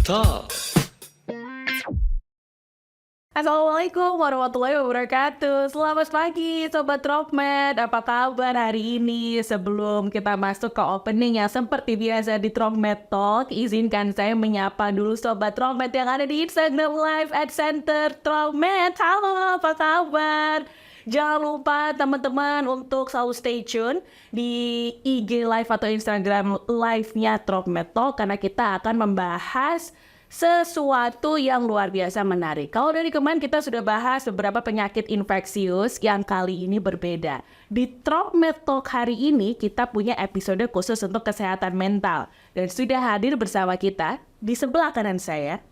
Talk. Assalamualaikum warahmatullahi wabarakatuh. Selamat pagi Sobat Dropmed. Apa kabar hari ini? Sebelum kita masuk ke opening yang seperti biasa di Dropmed Talk, izinkan saya menyapa dulu Sobat Dropmed yang ada di Instagram Live @center Dropmed. Halo, apa kabar? Jangan lupa teman-teman untuk selalu stay tune di IG Live atau Instagram Live-nya Dropmed Talk karena kita akan membahas sesuatu yang luar biasa menarik. Kalau dari kemarin kita sudah bahas beberapa penyakit infeksius yang kali ini berbeda. Di Dropmed Talk hari ini kita punya episode khusus untuk kesehatan mental. Dan sudah hadir bersama kita di sebelah kanan saya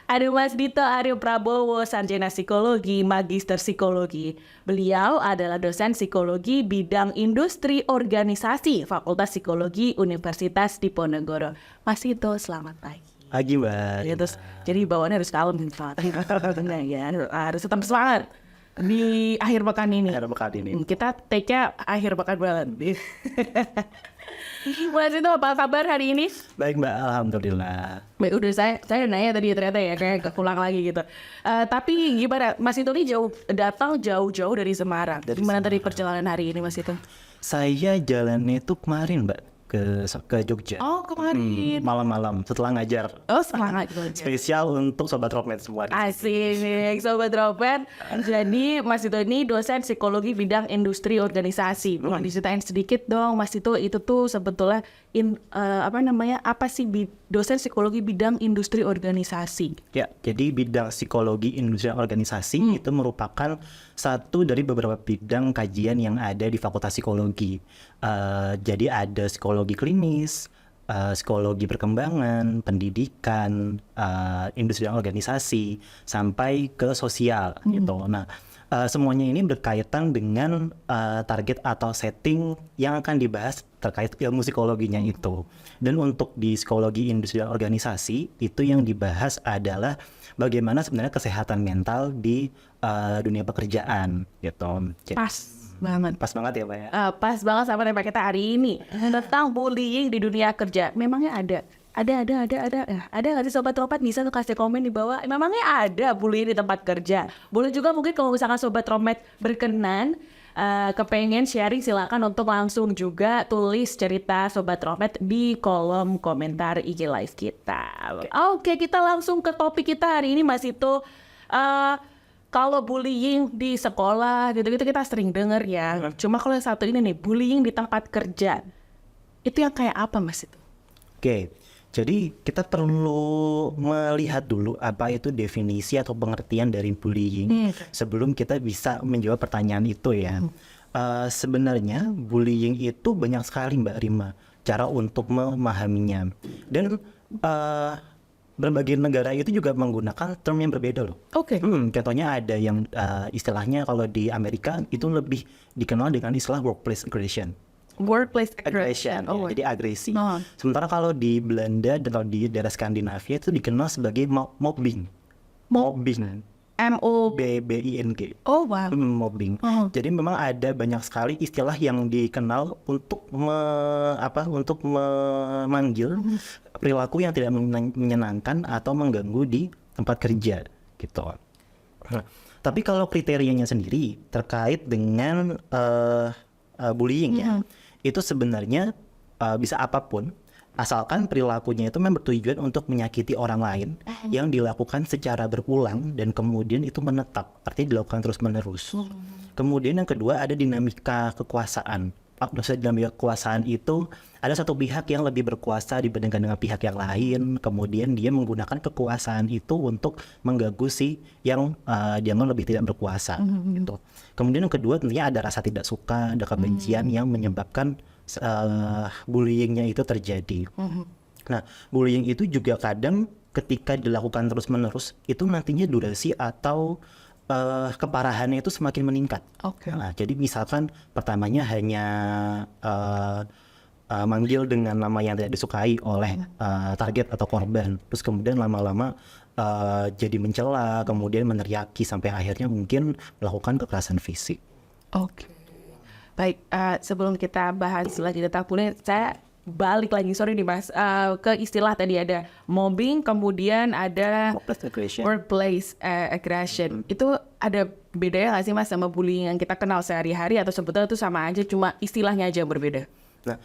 ada Mas Dito Aryo Prabowo, sarjana psikologi, magister psikologi. Beliau adalah dosen psikologi bidang industri organisasi Fakultas Psikologi Universitas Diponegoro. Mas Dito, selamat pagi. Pagi Mbak. Ya, terus jadi bawaannya harus kalem gitu. Ya, harus tetap semangat di akhir pekan ini. Akhir pekan ini. Kita take-nya akhir pekan banget. Mas itu apa kabar hari ini? Baik Mbak, alhamdulillah. Baik, udah saya nanya tadi ternyata ya kayak keulang lagi gitu. Tapi gimana? Mas itu nih datang jauh-jauh dari Semarang. Gimana tadi perjalanan hari ini Mas itu? Saya jalannya itu kemarin Mbak ke Jogja. Oh, kemarin. Malam-malam setelah ngajar. Oh, semangat gitu. Spesial untuk Sobat Dropmed semua. Asik, Sobat Dropmed. Jadi Mas Dito ini dosen psikologi bidang industri organisasi. Boleh diceritain sedikit dong Mas Dito, itu tuh sebetulnya apa sih dosen psikologi bidang industri organisasi? Ya, jadi bidang psikologi industri organisasi itu merupakan satu dari beberapa bidang kajian yang ada di Fakultas Psikologi. Jadi ada psikologi klinis, psikologi perkembangan, pendidikan, industri organisasi, sampai ke sosial gitu. Nah, semuanya ini berkaitan dengan target atau setting yang akan dibahas terkait ilmu psikologinya itu. Dan untuk di psikologi industri organisasi itu yang dibahas adalah bagaimana sebenarnya kesehatan mental di dunia pekerjaan gitu. Jadi, Pas banget ya Pak ya. Pas banget sama tema kita hari ini tentang bullying di dunia kerja. Memangnya ada nggak sih Sobat Dropmed bisa tuh kasih komen di bawah? Memangnya ada bullying di tempat kerja? Boleh juga mungkin kalau misalkan Sobat Dropmed berkenan kepengen sharing, silakan untuk langsung juga tulis cerita Sobat Dropmed di kolom komentar IG Live kita. Oke, kita langsung ke topik kita hari ini Mas itu. Kalau bullying di sekolah gitu-gitu kita sering dengar ya. Cuma kalau yang satu ini nih, bullying di tempat kerja. Itu yang kayak apa Mas itu? Oke, jadi kita perlu melihat dulu apa itu definisi atau pengertian dari bullying sebelum kita bisa menjawab pertanyaan itu ya. Sebenarnya bullying itu banyak sekali Mbak Rima cara untuk memahaminya. Dan berbagai negara itu juga menggunakan term yang berbeda loh. Oke. Contohnya ada yang istilahnya kalau di Amerika itu lebih dikenal dengan istilah workplace aggression. Workplace aggression. Ya, jadi agresi. Oh. Sementara kalau di Belanda atau di daerah Skandinavia itu dikenal sebagai mobbing. B-I-N-G. Oh wow. Mobbing. Jadi memang ada banyak sekali istilah yang dikenal untuk memanggil perilaku yang tidak menyenangkan atau mengganggu di tempat kerja gitu. Nah, tapi kalau kriterianya sendiri terkait dengan bullying ya, itu sebenarnya bisa apapun. Asalkan perilakunya itu memang bertujuan untuk menyakiti orang lain yang dilakukan secara berulang dan kemudian itu menetap, artinya dilakukan terus-menerus. Kemudian yang kedua ada dinamika kekuasaan. Dinamika kekuasaan itu ada satu pihak yang lebih berkuasa dibandingkan dengan pihak yang lain, kemudian dia menggunakan kekuasaan itu untuk mengganggu si yang dianggap lebih tidak berkuasa. Gitu. Kemudian yang kedua tentunya ada rasa tidak suka, ada kebencian yang menyebabkan bullyingnya itu terjadi. Nah, bullying itu juga kadang ketika dilakukan terus-menerus itu nantinya durasi atau keparahannya itu semakin meningkat. Nah, jadi misalkan pertamanya hanya manggil dengan nama yang tidak disukai oleh target atau korban, terus kemudian lama-lama jadi mencela, kemudian meneriaki sampai akhirnya mungkin melakukan kekerasan fisik. Baik, sebelum kita bahas lagi tentang bullying, saya balik lagi, sorry nih Mas, ke istilah tadi ada mobbing, kemudian ada workplace aggression. Itu ada bedanya nggak sih Mas sama bullying yang kita kenal sehari-hari, atau sebetulnya itu sama aja, cuma istilahnya aja yang berbeda? Nah,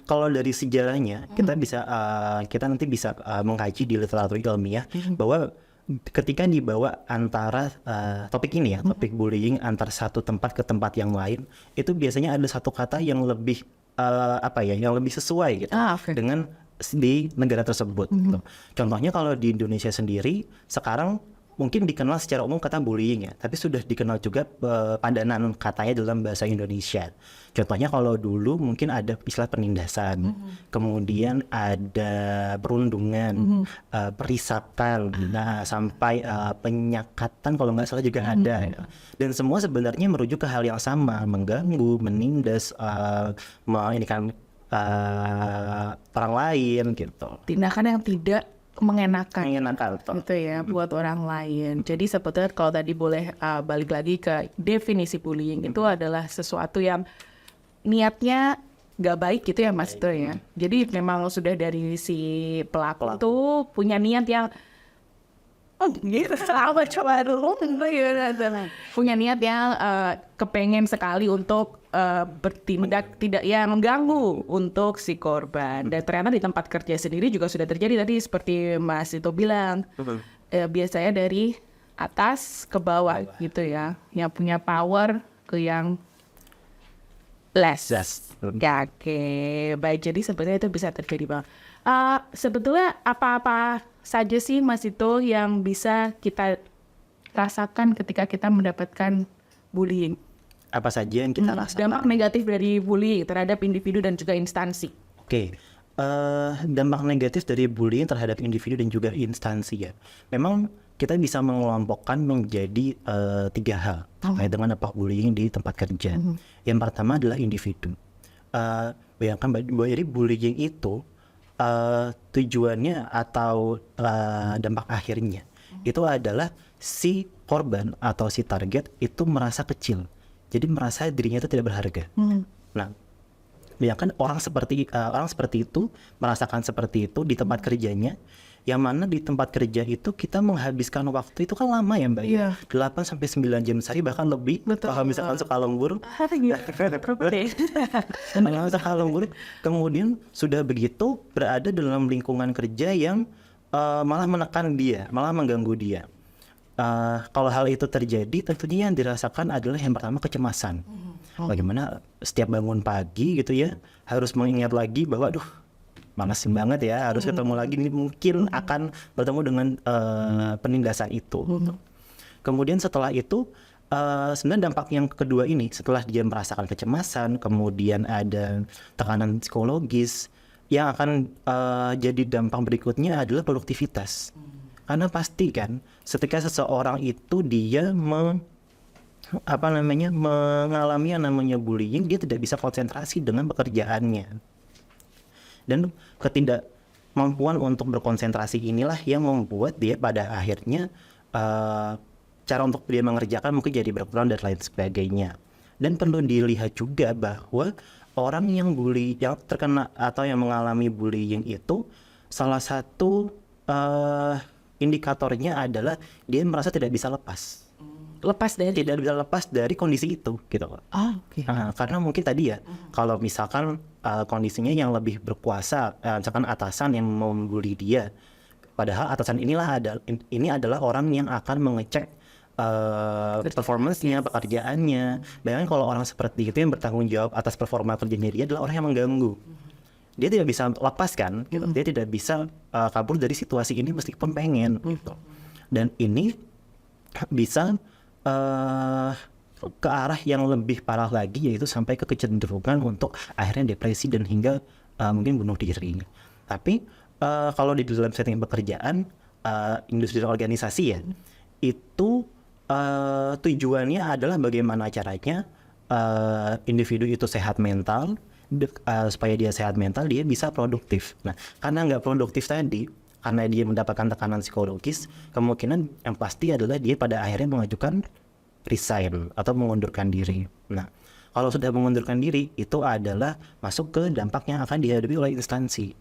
kalau dari sejarahnya kita nanti bisa mengkaji di literatur ilmiah bahwa ketika dibawa antara topik ini ya, topik bullying antar satu tempat ke tempat yang lain, itu biasanya ada satu kata yang lebih yang lebih sesuai gitu dengan di negara tersebut. Gitu. Contohnya kalau di Indonesia sendiri sekarang mungkin dikenal secara umum kata bullying ya, tapi sudah dikenal juga padanan katanya dalam bahasa Indonesia. Contohnya kalau dulu mungkin ada istilah penindasan, kemudian ada perundungan, perisakan, sampai penyakatan kalau nggak salah juga ada. Ya. Dan semua sebenarnya merujuk ke hal yang sama, mengganggu, menindas, orang lain gitu. Tindakan yang tidak mengenakan gitu ya buat orang lain. Jadi sebetulnya kalau tadi boleh balik lagi ke definisi bullying, itu adalah sesuatu yang niatnya gak baik gitu ya Mas itu ya. Jadi memang sudah dari si pelaku tuh punya niat yang gitu, coba dulu punya niat yang kepengen sekali untuk bertindak tidak mengganggu untuk si korban. Dan ternyata di tempat kerja sendiri juga sudah terjadi tadi seperti Mas itu bilang, biasanya dari atas ke bawah gitu ya, yang punya power ke yang less. Ya, oke, baik. Jadi sebenarnya itu bisa terjadi Bang. Sebetulnya apa-apa saja sih Mas itu yang bisa kita rasakan ketika kita mendapatkan bullying? Apa saja yang kita rasakan? Dampak negatif dari bullying terhadap individu dan juga instansi. Oke. Dampak negatif dari bullying terhadap individu dan juga instansi ya. Memang kita bisa mengelompokkan menjadi 3 hal terkait dengan dampak bullying di tempat kerja. Yang pertama adalah individu. Bayangkan bahwa jadi bullying itu tujuannya atau dampak akhirnya itu adalah si korban atau si target itu merasa kecil. Jadi merasa dirinya itu tidak berharga. Nah, bayangkan orang seperti itu merasakan seperti itu di tempat kerjanya, yang mana di tempat kerja itu kita menghabiskan waktu itu kan lama ya Mbak. 8 sampai 9 jam sehari bahkan lebih. Kalau misalkan suka lembur. Kemudian sudah begitu berada dalam lingkungan kerja yang malah menekan dia, malah mengganggu dia. Kalau hal itu terjadi, tentunya yang dirasakan adalah yang pertama kecemasan. Bagaimana setiap bangun pagi gitu ya, harus mengingat lagi bahwa malas banget ya, harus ketemu lagi, ini mungkin akan bertemu dengan penindasan itu. Kemudian setelah itu, sebenarnya dampak yang kedua ini, setelah dia merasakan kecemasan, kemudian ada tekanan psikologis, yang akan jadi dampak berikutnya adalah produktivitas. Karena pasti kan ketika seseorang itu dia mengalami yang namanya bullying, dia tidak bisa konsentrasi dengan pekerjaannya. Dan ketidakmampuan untuk berkonsentrasi inilah yang membuat dia pada akhirnya cara untuk dia mengerjakan mungkin jadi berkurang dan lain sebagainya. Dan perlu dilihat juga bahwa orang yang terkena atau yang mengalami bullying itu salah satu indikatornya adalah dia merasa tidak bisa lepas dari kondisi itu gitu. Karena mungkin tadi ya, kalau misalkan kondisinya yang lebih berkuasa, misalkan atasan yang membuli dia, padahal atasan ini adalah orang yang akan mengecek performance-nya, pekerjaannya. Bayangkan kalau orang seperti itu yang bertanggung jawab atas performa kerjanya dia adalah orang yang mengganggu. Dia tidak bisa lepas kan, gitu. Dia tidak bisa kabur dari situasi ini meskipun pengen gitu. Dan ini bisa ke arah yang lebih parah lagi, yaitu sampai ke kecenderungan untuk akhirnya depresi dan hingga mungkin bunuh diri. Tapi kalau di dalam setting pekerjaan, industri organisasi ya, itu tujuannya adalah bagaimana caranya individu itu sehat mental. Supaya dia sehat mental, dia bisa produktif. Nah, karena nggak produktif tadi, karena dia mendapatkan tekanan psikologis, kemungkinan yang pasti adalah dia pada akhirnya mengajukan resign atau mengundurkan diri. Nah, Kalau sudah mengundurkan diri, itu adalah masuk ke dampak yang akan dihadapi oleh instansi.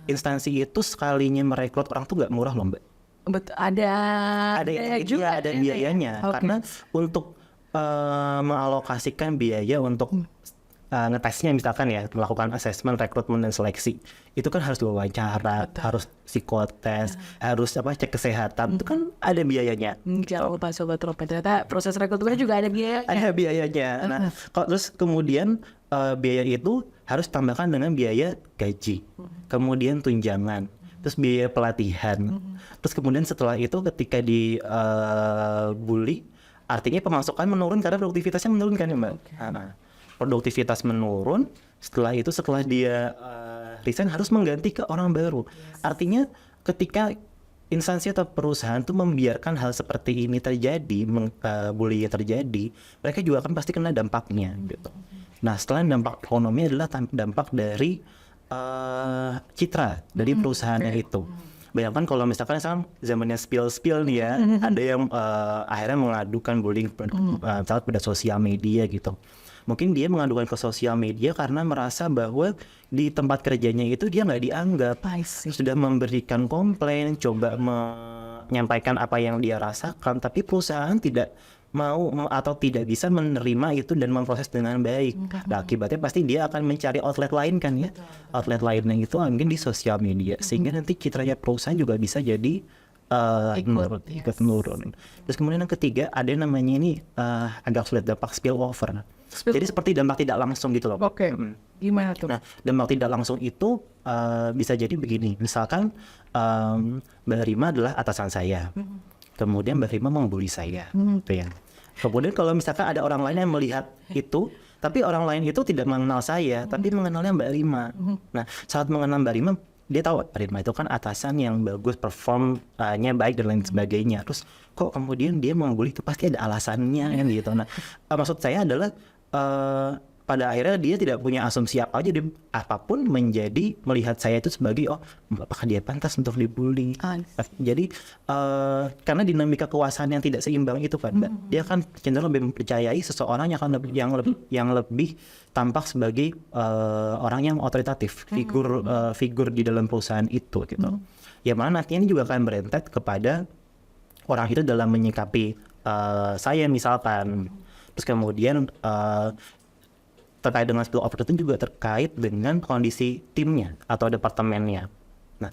Instansi itu sekalinya merekrut orang tuh nggak murah loh Mbak. Betul, ada juga ada biayanya. Oke. Karena untuk mengalokasikan biaya untuk ngetesnya misalkan ya, melakukan asesmen, rekrutmen dan seleksi, itu kan harus diwawancara, harus psikotes, harus cek kesehatan, itu kan ada biayanya. Jangan lupa Sobat Tropet, ternyata proses rekrutmen juga ada biaya. Ada biayanya. Nah, terus kemudian biaya itu harus tambahkan dengan biaya gaji, kemudian tunjangan, terus biaya pelatihan, terus kemudian setelah itu ketika di bully, artinya pemasukan menurun karena produktivitasnya menurun kan ya Mbak. Nah, produktivitas menurun, setelah dia resign harus mengganti ke orang baru. Artinya ketika instansi atau perusahaan tuh membiarkan hal seperti ini terjadi, bullying terjadi, mereka juga akan pasti kena dampaknya gitu. Nah, setelah dampak ekonomi adalah dampak dari citra dari perusahaannya itu. Bayangkan kalau misalkan zamannya spill nih ya, ada yang akhirnya mengadukan bullying misalnya pada sosial media gitu. Mungkin dia mengadukan ke sosial media karena merasa bahwa di tempat kerjanya itu dia nggak dianggap. Sudah memberikan komplain, coba menyampaikan apa yang dia rasakan, tapi perusahaan tidak mau atau tidak bisa menerima itu dan memproses dengan baik. Nah, akibatnya pasti dia akan mencari outlet lain kan ya. Outlet lainnya itu mungkin di sosial media, sehingga nanti citranya perusahaan juga bisa jadi ikut menurun. Terus kemudian yang ketiga ada yang namanya ini agak sulit, dampak spillover. Jadi seperti dampak tidak langsung gitu loh. Oke. Gimana tuh? Nah, dampak tidak langsung itu bisa jadi begini. Misalkan Mbak Rima adalah atasan saya. Kemudian Mbak Rima membuli saya. Gitu ya. Kemudian kalau misalkan ada orang lain yang melihat itu, tapi orang lain itu tidak mengenal saya, tapi mengenalnya Mbak Rima. Nah, saat mengenal Mbak Rima, dia tahu Mbak Rima itu kan atasan yang bagus, performnya baik dan lain sebagainya. Terus kok kemudian dia membuli, itu pasti ada alasannya kan gitu. Nah, maksud saya adalah pada akhirnya dia tidak punya asumsi apa aja, apapun menjadi melihat saya itu sebagai apakah dia pantas untuk dibully. Jadi karena dinamika kekuasaan yang tidak seimbang itu kan, dia kan cenderung lebih mempercayai seseorang yang lebih tampak sebagai orang yang otoritatif, figur di dalam perusahaan itu gitu. Ya mana nantinya ini juga akan berentet kepada orang itu dalam menyikapi saya misalkan. Terus kemudian terkait dengan spillover itu juga terkait dengan kondisi timnya atau departemennya. Nah,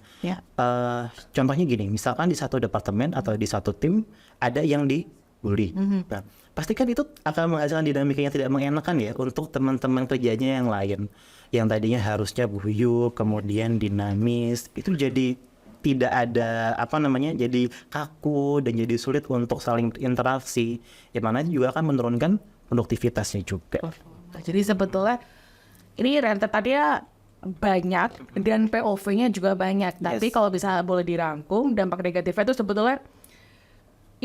contohnya gini, misalkan di satu departemen atau di satu tim ada yang dibully. Nah, pasti kan itu akan menghasilkan dinamika yang tidak mengenakan ya untuk teman-teman kerjanya yang lain. Yang tadinya harusnya guyup, kemudian dinamis, itu jadi tidak ada jadi kaku dan jadi sulit untuk saling berinteraksi, yang mana juga akan menurunkan produktivitasnya juga. Jadi sebetulnya ini rentetannya banyak dan POV-nya juga banyak. Tapi kalau bisa boleh dirangkum, dampak negatifnya itu sebetulnya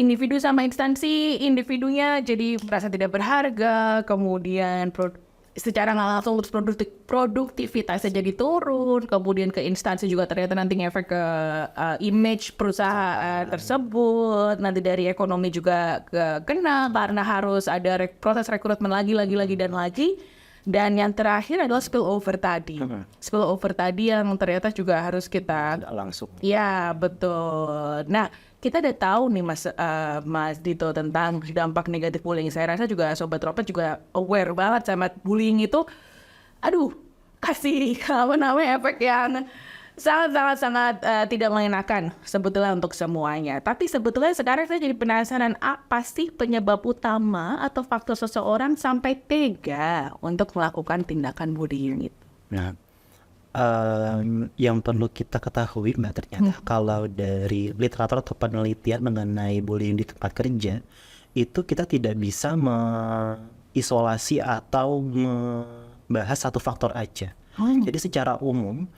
individu sama instansi, individunya jadi merasa tidak berharga, kemudian secara nggak langsung terus produktivitasnya jadi turun, kemudian ke instansi juga ternyata nanti ngefek ke image perusahaan tersebut, nanti dari ekonomi juga kena karena harus ada proses rekrutmen lagi dan lagi. Dan yang terakhir adalah spillover tadi. Spillover tadi yang ternyata juga harus kita langsung. Ya, betul. Nah, kita udah tahu nih Mas Dito tentang dampak negatif bullying. Saya rasa juga Sobat Tropet juga aware banget sama bullying itu. Aduh, kasih efek yang sangat tidak mengenakan sebetulnya untuk semuanya. Tapi sebetulnya sekarang saya jadi penasaran, apa sih penyebab utama atau faktor seseorang sampai tega untuk melakukan tindakan bullying itu? Nah, yang perlu kita ketahui Mbak, ternyata kalau dari literatur atau penelitian mengenai bullying di tempat kerja, itu kita tidak bisa mengisolasi atau membahas satu faktor aja. Jadi secara umum,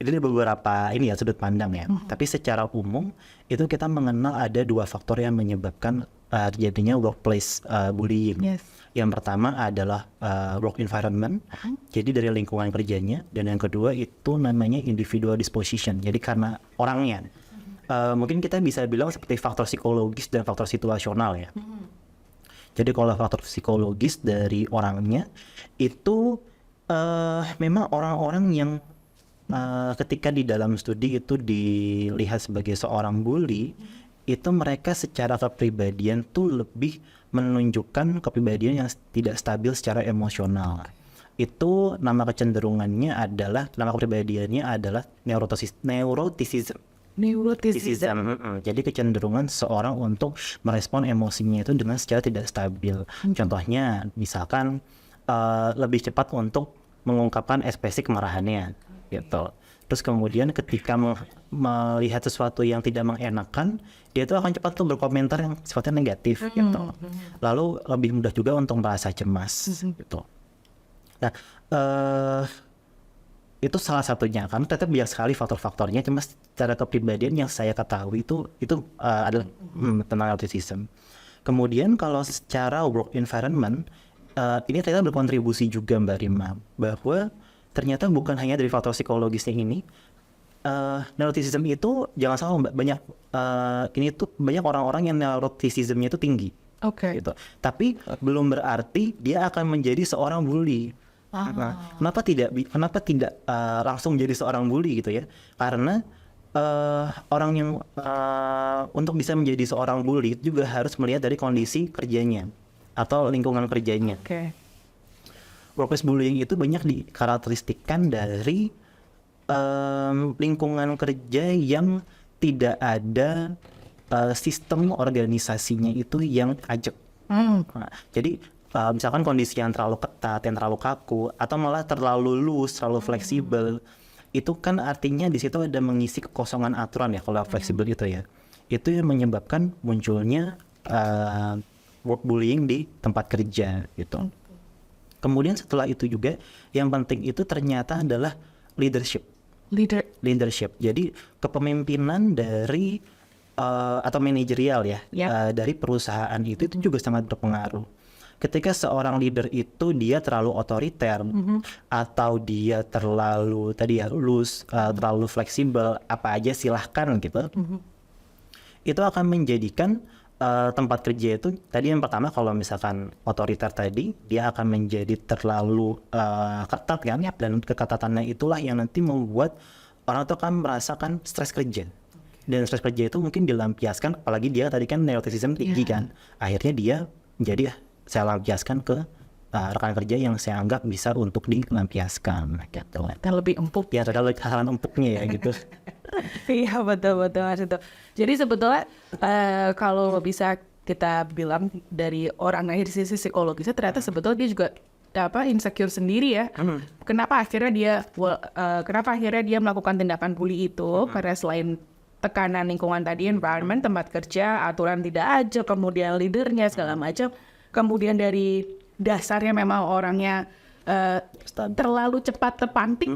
ini beberapa sudut pandang ya. Tapi secara umum itu kita mengenal ada dua faktor yang menyebabkan terjadinya workplace bullying. Yang pertama adalah work environment, jadi dari lingkungan kerjanya, dan yang kedua itu namanya individual disposition, jadi karena orangnya. Mungkin kita bisa bilang seperti faktor psikologis dan faktor situasional ya. Jadi kalau faktor psikologis dari orangnya itu memang orang-orang yang ketika di dalam studi itu dilihat sebagai seorang bully, itu mereka secara kepribadian tuh lebih menunjukkan kepribadian yang tidak stabil secara emosional. Itu nama kepribadiannya adalah neuroticism. Neuroticism. Jadi kecenderungan seorang untuk merespon emosinya itu dengan secara tidak stabil. Contohnya, misalkan lebih cepat untuk mengungkapkan ekspresi kemarahannya, gitu. Terus kemudian ketika melihat sesuatu yang tidak mengenakan, dia itu akan cepat tuh berkomentar yang sifatnya negatif, gitu. Lalu lebih mudah juga untuk merasa cemas, gitu. Nah, itu salah satunya, karena tetap banyak sekali faktor-faktornya, cuma secara kepribadian yang saya ketahui itu adalah tentang autism. Kemudian kalau secara work environment, ini ternyata berkontribusi juga Mbak Rima, bahwa ternyata bukan hanya dari faktor psikologisnya ini, neuroticism itu jangan salah Mbak, ini tuh banyak orang-orang yang neuroticismnya itu tinggi. Oke. Gitu. Tapi belum berarti dia akan menjadi seorang bully. Nah, kenapa tidak langsung jadi seorang bully gitu ya? Karena orang yang untuk bisa menjadi seorang bully juga harus melihat dari kondisi kerjanya atau lingkungan kerjanya. Oke. Workplace bullying itu banyak dikarakteristikkan dari lingkungan kerja yang tidak ada sistem organisasinya itu yang ajak. Nah, jadi misalkan kondisi yang terlalu ketat, yang terlalu kaku, atau malah terlalu loose, terlalu fleksibel, itu kan artinya di situ ada mengisi kekosongan aturan ya kalau fleksibel itu ya. Itu yang menyebabkan munculnya work bullying di tempat kerja gitu. Kemudian setelah itu juga yang penting itu ternyata adalah leadership. Jadi kepemimpinan dari atau manajerial ya, dari perusahaan itu juga sangat berpengaruh. Ketika seorang leader itu dia terlalu otoriter atau dia terlalu loose, terlalu fleksibel, apa aja silahkan gitu, itu akan menjadikan tempat kerja itu tadi yang pertama kalau misalkan otoriter tadi dia akan menjadi terlalu ketat kan, dan keketatannya itulah yang nanti membuat orang itu akan merasakan stres kerja. Dan stres kerja itu mungkin dilampiaskan, apalagi dia tadi kan neuroticism tinggi kan, akhirnya dia menjadi saya lampiaskan ke rekan kerja yang saya anggap bisa untuk dilampiaskan gitu. Dan lebih empuk. Ya, terlalu kesalahan empuknya ya gitu. Iya betul Mas itu. Jadi sebetulnya kalau bisa kita bilang dari orang dari sisi psikologisnya ternyata sebetulnya dia juga insecure sendiri ya. Kenapa akhirnya dia melakukan tindakan bully itu? Karena selain tekanan lingkungan tadi, environment, tempat kerja, aturan tidak aja, kemudian leadernya segala macam. Kemudian dari dasarnya memang orangnya terlalu cepat terpantik,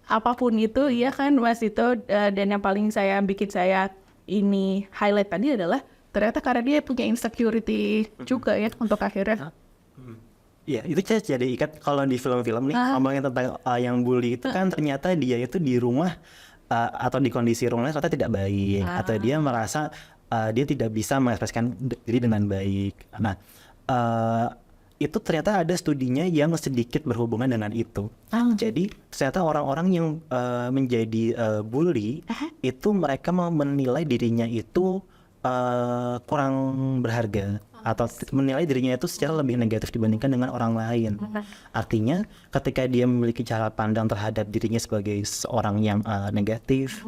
apapun itu, ya kan Mas itu. Dan yang paling bikin saya ini highlight tadi adalah ternyata karena dia punya insecurity juga ya untuk akhirnya. Iya, itu jadi ikat kalau di film-film nih ngomongin tentang yang bully itu kan ternyata dia itu di rumah atau di kondisi rumahnya ternyata tidak baik, atau dia merasa dia tidak bisa mengekspresikan diri dengan baik. Nah, itu ternyata ada studinya yang sedikit berhubungan dengan itu. Jadi ternyata orang-orang yang menjadi bully itu mereka menilai dirinya itu kurang berharga, atau menilai dirinya itu secara lebih negatif dibandingkan dengan orang lain. Artinya ketika dia memiliki cara pandang terhadap dirinya sebagai seorang yang negatif,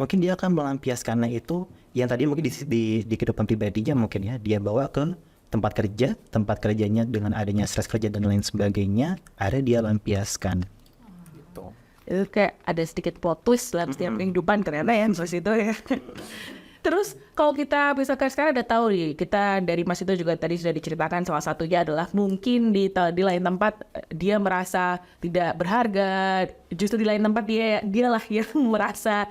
mungkin dia akan melampiaskannya itu yang tadi mungkin di kehidupan pribadinya mungkin ya dia bawa ke tempat kerjanya dengan adanya stres kerja dan lain sebagainya, ada dia lampiaskan. Gitu. Itu kayak ada sedikit plot twist dalam setiap kehidupan ternyata ya Mas itu ya. Terus kalau kita misalkan sekarang udah tahu nih, kita dari Mas itu juga tadi sudah diceritakan salah satunya adalah mungkin di lain tempat dia merasa tidak berharga, justru di lain tempat dialah yang merasa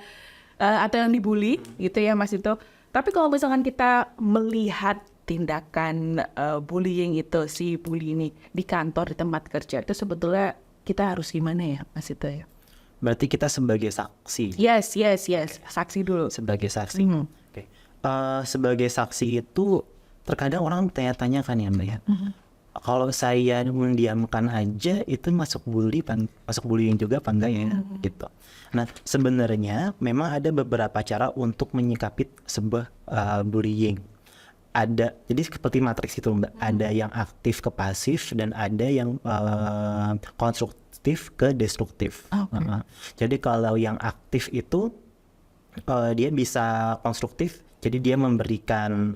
atau yang dibully gitu ya Mas itu. Tapi kalau misalkan kita melihat tindakan bullying itu, si bully ini di kantor, di tempat kerja, itu sebetulnya kita harus gimana ya Mas itu ya? Berarti kita sebagai saksi. Yes, saksi dulu. Sebagai saksi. Okay. Sebagai saksi itu terkadang orang tanya-tanya kan ya Mbak ya. Kalau saya mendiamkan aja itu masuk bullying juga apa enggak ya gitu. Nah sebenarnya memang ada beberapa cara untuk menyikapi sebuah bullying. Ada, jadi seperti matriks itu Mbak, ada yang aktif ke pasif dan ada yang konstruktif ke destruktif. Jadi kalau yang aktif itu dia bisa konstruktif. Jadi dia memberikan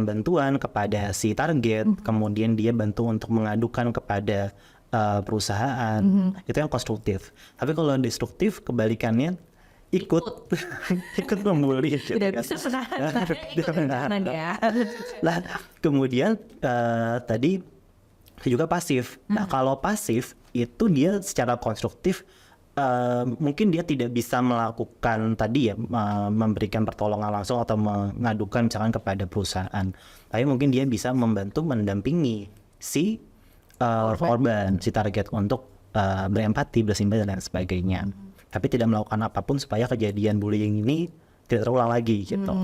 bantuan kepada si target, kemudian dia bantu untuk mengadukan kepada perusahaan. Itu yang konstruktif. Tapi kalau destruktif kebalikannya ikut membuli. Tidak bisa menahan ya. Lah kemudian tadi juga pasif. Nah kalau pasif itu dia secara konstruktif mungkin dia tidak bisa melakukan tadi ya memberikan pertolongan langsung atau mengadukan misalkan kepada perusahaan, tapi mungkin dia bisa membantu mendampingi si korban, si target untuk berempati, bersimpati dan lain sebagainya, tapi tidak melakukan apapun supaya kejadian bullying ini tidak terulang lagi gitu.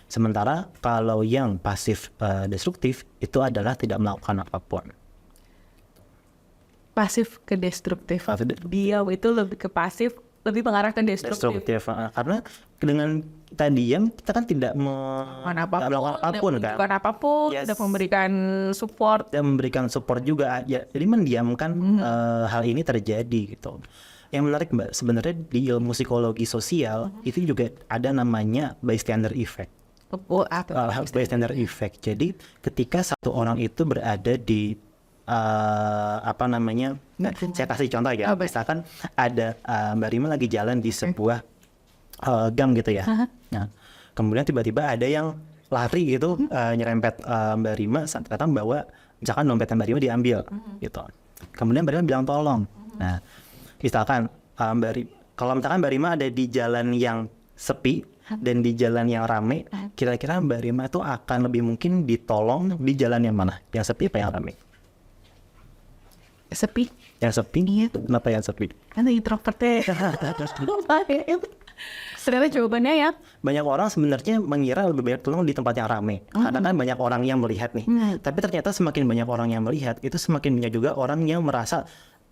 Sementara kalau yang pasif destruktif itu adalah tidak melakukan apapun. Pasif ke destruktif. Dia itu lebih ke pasif, lebih mengarah ke destruktif. Karena dengan kita diam, kita kan tidak melakukan apapun kan. Bukan apapun, tidak memberikan support. Dan memberikan support juga, ya, jadi mendiamkan hal ini terjadi gitu. Yang menarik Mbak, sebenarnya di ilmu psikologi sosial itu juga ada namanya bystander effect. Bystander effect. Jadi ketika satu orang itu berada di saya kasih contoh ya, misalkan ada Mbak Rima lagi jalan di sebuah gang gitu ya. Nah, kemudian tiba-tiba ada yang lari gitu, nyerempet Mbak Rima, ternyata bawa misalkan dompet Mbak Rima diambil gitu. Kemudian Mbak Rima bilang tolong. Nah, misalkan kalau misalkan Mbak Rima ada di jalan yang sepi dan di jalan yang rame, kira-kira Mbak Rima itu akan lebih mungkin ditolong di jalan yang mana? Yang sepi apa yang rame? Sepi. Yang sepi? Iya. Kenapa yang sepi? Kan introvertnya. Ternyata jawabannya ya. Banyak orang sebenarnya mengira lebih banyak tolong di tempat yang ramai. Karena kan banyak orang yang melihat nih. Tapi ternyata semakin banyak orang yang melihat, itu semakin banyak juga orang yang merasa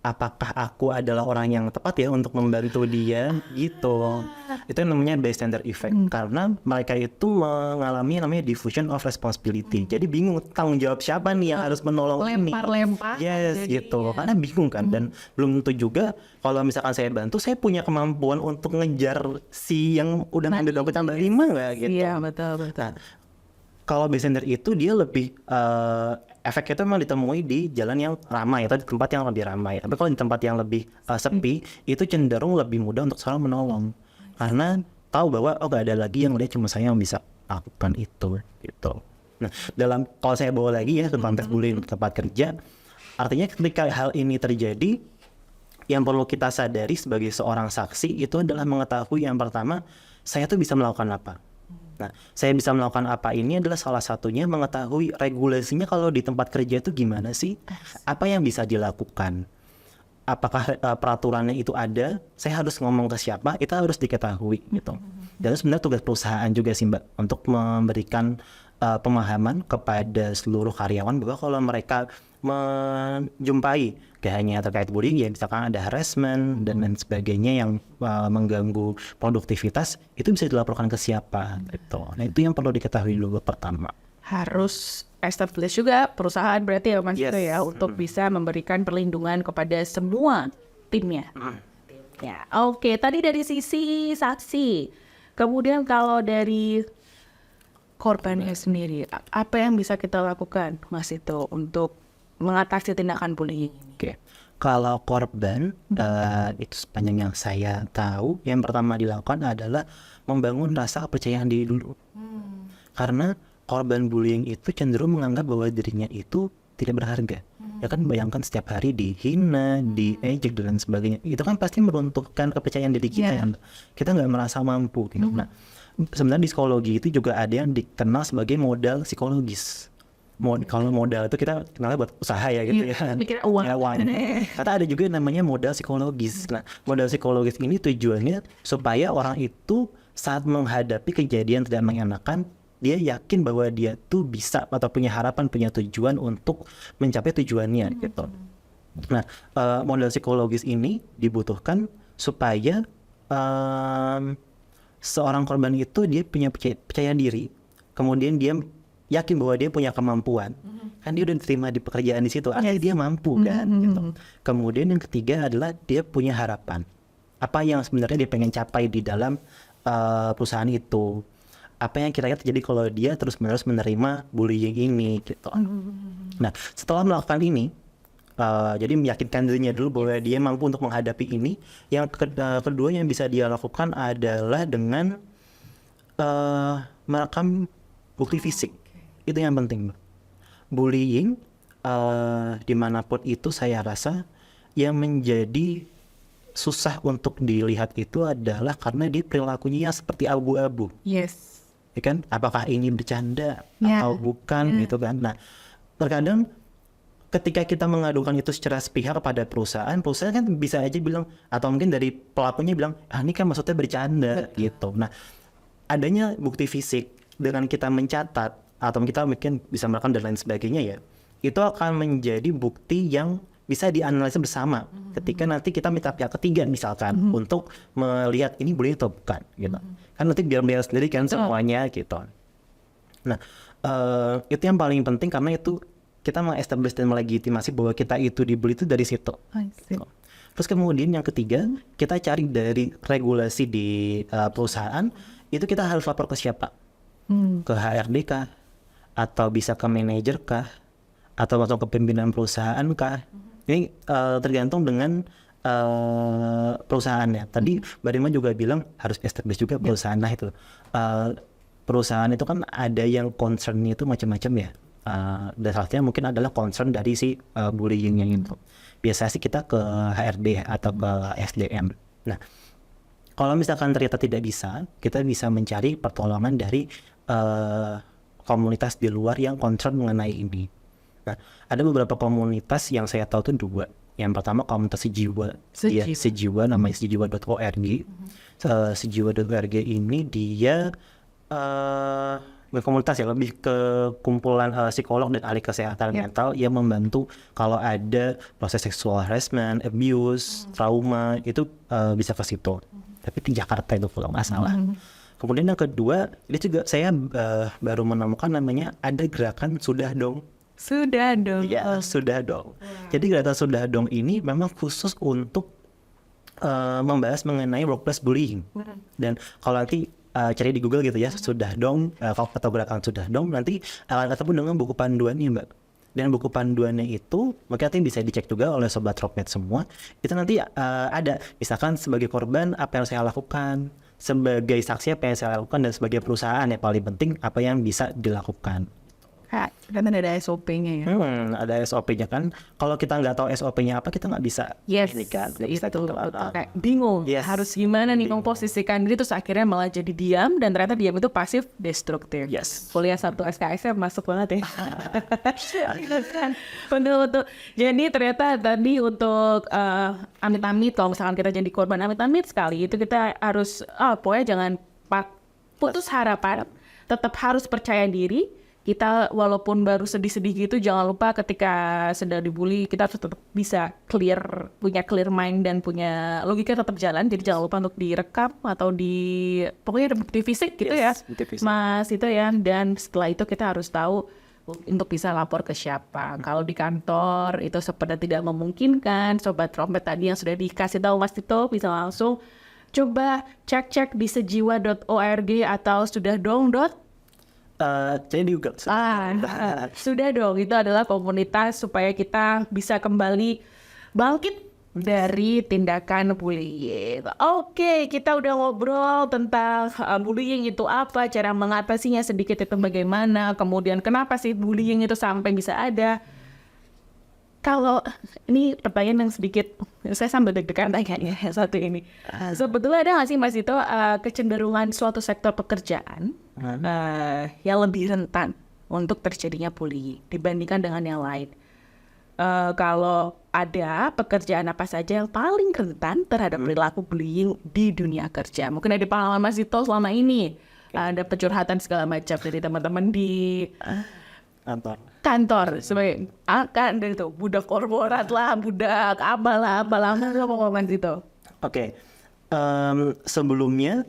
apakah aku adalah orang yang tepat ya untuk membantu dia gitu. Itu yang namanya bystander effect. Karena mereka itu mengalami namanya diffusion of responsibility. Jadi bingung tanggung jawab siapa nih yang harus menolong ini. Lempar-lempar. Yes gitu. Karena bingung kan. Dan belum tentu juga kalau misalkan saya bantu, saya punya kemampuan untuk ngejar si yang udah ngambil dompet Mbak Rima nggak gitu. Iya betul. Nah, kalau bystander itu dia lebih efeknya itu memang ditemui di jalan yang ramai atau di tempat yang lebih ramai. Tapi kalau di tempat yang lebih sepi, itu cenderung lebih mudah untuk seorang menolong. Karena tahu bahwa gak ada lagi yang dia cuma saya yang bisa lakukan itu gitu. Nah, kalau saya bawa lagi ya ke konteks bullying tempat kerja, artinya ketika hal ini terjadi, yang perlu kita sadari sebagai seorang saksi itu adalah mengetahui yang pertama, saya tuh bisa melakukan apa. Nah, saya bisa melakukan apa ini adalah salah satunya mengetahui regulasinya kalau di tempat kerja itu gimana sih? Apa yang bisa dilakukan? Apakah peraturannya itu ada? Saya harus ngomong ke siapa? Itu harus diketahui gitu. Dan sebenarnya tugas perusahaan juga sih Mbak untuk memberikan pemahaman kepada seluruh karyawan bahwa kalau mereka menjumpai gak hanya terkait bullying ya, misalkan ada harassment dan lain sebagainya yang mengganggu produktivitas, itu bisa dilaporkan ke siapa gitu. Nah itu yang perlu diketahui dulu pertama. Harus establish juga perusahaan berarti ya Mas Vito ya untuk bisa memberikan perlindungan kepada semua timnya. Ya, oke. Tadi dari sisi saksi. Kemudian kalau dari korbannya sendiri, apa yang bisa kita lakukan Mas Vito untuk mengatasi tindakan bullying ini? Oke. Kalau korban itu sepanjang yang saya tahu, yang pertama dilakukan adalah membangun rasa kepercayaan diri dulu. Karena korban bullying itu cenderung menganggap bahwa dirinya itu tidak berharga. Ya kan bayangkan setiap hari dihina, diejek dan sebagainya. Itu kan pasti meruntuhkan kepercayaan diri kita. Kita nggak merasa mampu. Gitu. Nah, sebenarnya di psikologi itu juga ada yang dikenal sebagai modal psikologis. Kalau modal itu kita kenalnya buat usaha ya gitu ya. Mikir uang. Ya, uang. Kata ada juga namanya modal psikologis. Nah, modal psikologis ini tujuannya supaya orang itu saat menghadapi kejadian tidak mengenakan, dia yakin bahwa dia tuh bisa atau punya harapan, punya tujuan untuk mencapai tujuannya gitu. Nah, model psikologis ini dibutuhkan supaya seorang korban itu dia punya percaya diri, kemudian dia yakin bahwa dia punya kemampuan, kan dia udah diterima di pekerjaan di situ, artinya dia mampu kan. Gitu. Kemudian yang ketiga adalah dia punya harapan, apa yang sebenarnya dia pengen capai di dalam perusahaan itu, apa yang kira-kira terjadi kalau dia terus-menerus menerima bullying ini gitu. Nah, setelah melakukan ini, jadi meyakinkan dirinya dulu bahwa dia mampu untuk menghadapi ini. Yang kedua yang bisa dia lakukan adalah dengan merekam bukti fisik. Itu yang penting. Bullying dimanapun itu saya rasa yang menjadi susah untuk dilihat itu adalah karena dia perilakunya yang seperti abu-abu. Yes. Ya kan? Apakah ini bercanda atau bukan gitu kan? Nah, terkadang ketika kita mengadukan itu secara sepihak kepada perusahaan kan bisa aja bilang, atau mungkin dari pelakunya bilang, ini kan maksudnya bercanda gitu. Nah, adanya bukti fisik dengan kita mencatat atau kita mungkin bisa merekam dan lain sebagainya ya, itu akan menjadi bukti yang bisa dianalisa bersama ketika nanti kita minta pihak ketiga misalkan untuk melihat ini boleh atau bukan gitu. Kan nanti biar melihat sendiri kan semuanya gitu. Nah, itu yang paling penting karena itu kita meng-establish dan melegitimasi bahwa kita itu dibully itu dari situ. Terus kemudian yang ketiga, kita cari dari regulasi di perusahaan, itu kita harus lapor ke siapa? Ke HRD kah? Atau bisa ke manajer kah? Atau langsung ke pimpinan perusahaan kah? Ini tergantung dengan perusahaannya. Tadi Mbak Rima juga bilang harus establish juga perusahaan. Nah itu perusahaan itu kan ada yang concernnya itu macam-macam ya. Dan salah satunya mungkin adalah concern dari si bullyingnya itu. Biasanya sih kita ke HRD atau ke SDM. Nah, kalau misalkan ternyata tidak bisa, kita bisa mencari pertolongan dari komunitas di luar yang concern mengenai ini. Nah, ada beberapa komunitas yang saya tahu tuh dua. Yang pertama komunitas sejiwa. Ya, sejiwa namanya sejiwa.org. Sejiwa.org ini dia komunitas ya, lebih ke kumpulan psikolog dan ahli kesehatan mental yang membantu kalau ada proses sexual harassment, abuse, trauma itu bisa ke situ. Tapi di Jakarta itu kalau nggak salah. Kemudian yang kedua, ini juga saya baru menemukan namanya ada gerakan Sudah Dong. Sudah dong. Ya, Sudah Dong. Jadi gerakan Sudah Dong ini memang khusus untuk membahas mengenai workplace bullying. Dan kalau nanti cari di Google gitu ya, Sudah Dong, atau gerakan Sudah Dong, nanti akan ketemu dengan buku panduannya, Mbak. Dan buku panduannya itu mungkin nanti bisa dicek juga oleh Sobat Tropmed semua. Itu nanti ada, misalkan sebagai korban apa yang saya lakukan, sebagai saksi apa yang saya lakukan, dan sebagai perusahaan yang paling penting apa yang bisa dilakukan. Kan ada SOP-nya ya. Ada SOP-nya kan. Kalau kita nggak tahu SOP-nya apa, kita nggak bisa. Ini kan, itu kayak bingung. Harus gimana nih memposisikan diri, terus akhirnya malah jadi diam, dan ternyata diam itu pasif destruktif. Kuliah 1 SKSM masuk banget ya. Betul. Jadi ternyata tadi untuk amit-amit, kalau misalkan kita jadi korban amit-amit sekali, itu kita harus pokoknya jangan putus harapan, tetap harus percaya diri. Kita walaupun baru sedih-sedih gitu, jangan lupa ketika sedang dibully, kita harus tetap bisa punya clear mind dan punya logika tetap jalan. Jadi jangan lupa untuk direkam atau pokoknya ada bukti fisik gitu ya, Mas itu ya. Dan setelah itu kita harus tahu untuk bisa lapor ke siapa. Kalau di kantor itu seperti tidak memungkinkan, Sobat Trompet tadi yang sudah dikasih tahu Mas Tito bisa langsung coba cek di sejiwa.org atau sudah dong. Jadi di Google. Sudah dong, itu adalah komunitas supaya kita bisa kembali bangkit dari tindakan bullying. Oke, kita udah ngobrol tentang bullying itu apa, cara mengatasinya sedikit itu bagaimana, kemudian kenapa sih bullying itu sampai bisa ada. Kalau ini pertanyaan yang sedikit, saya sambil deg-degan tanya satu ini. Sebetulnya ada nggak sih Mas Ito kecenderungan suatu sektor pekerjaan yang lebih rentan untuk terjadinya bullying dibandingkan dengan yang lain? Kalau ada pekerjaan apa saja yang paling rentan terhadap perilaku bullying di dunia kerja? Mungkin ada pengalaman Mas Ito selama ini ada pencurhatan segala macam dari teman-teman di kantor sebagai kan dari itu budak korporat lah, budak apalah ngomong gitu. Oke. Sebelumnya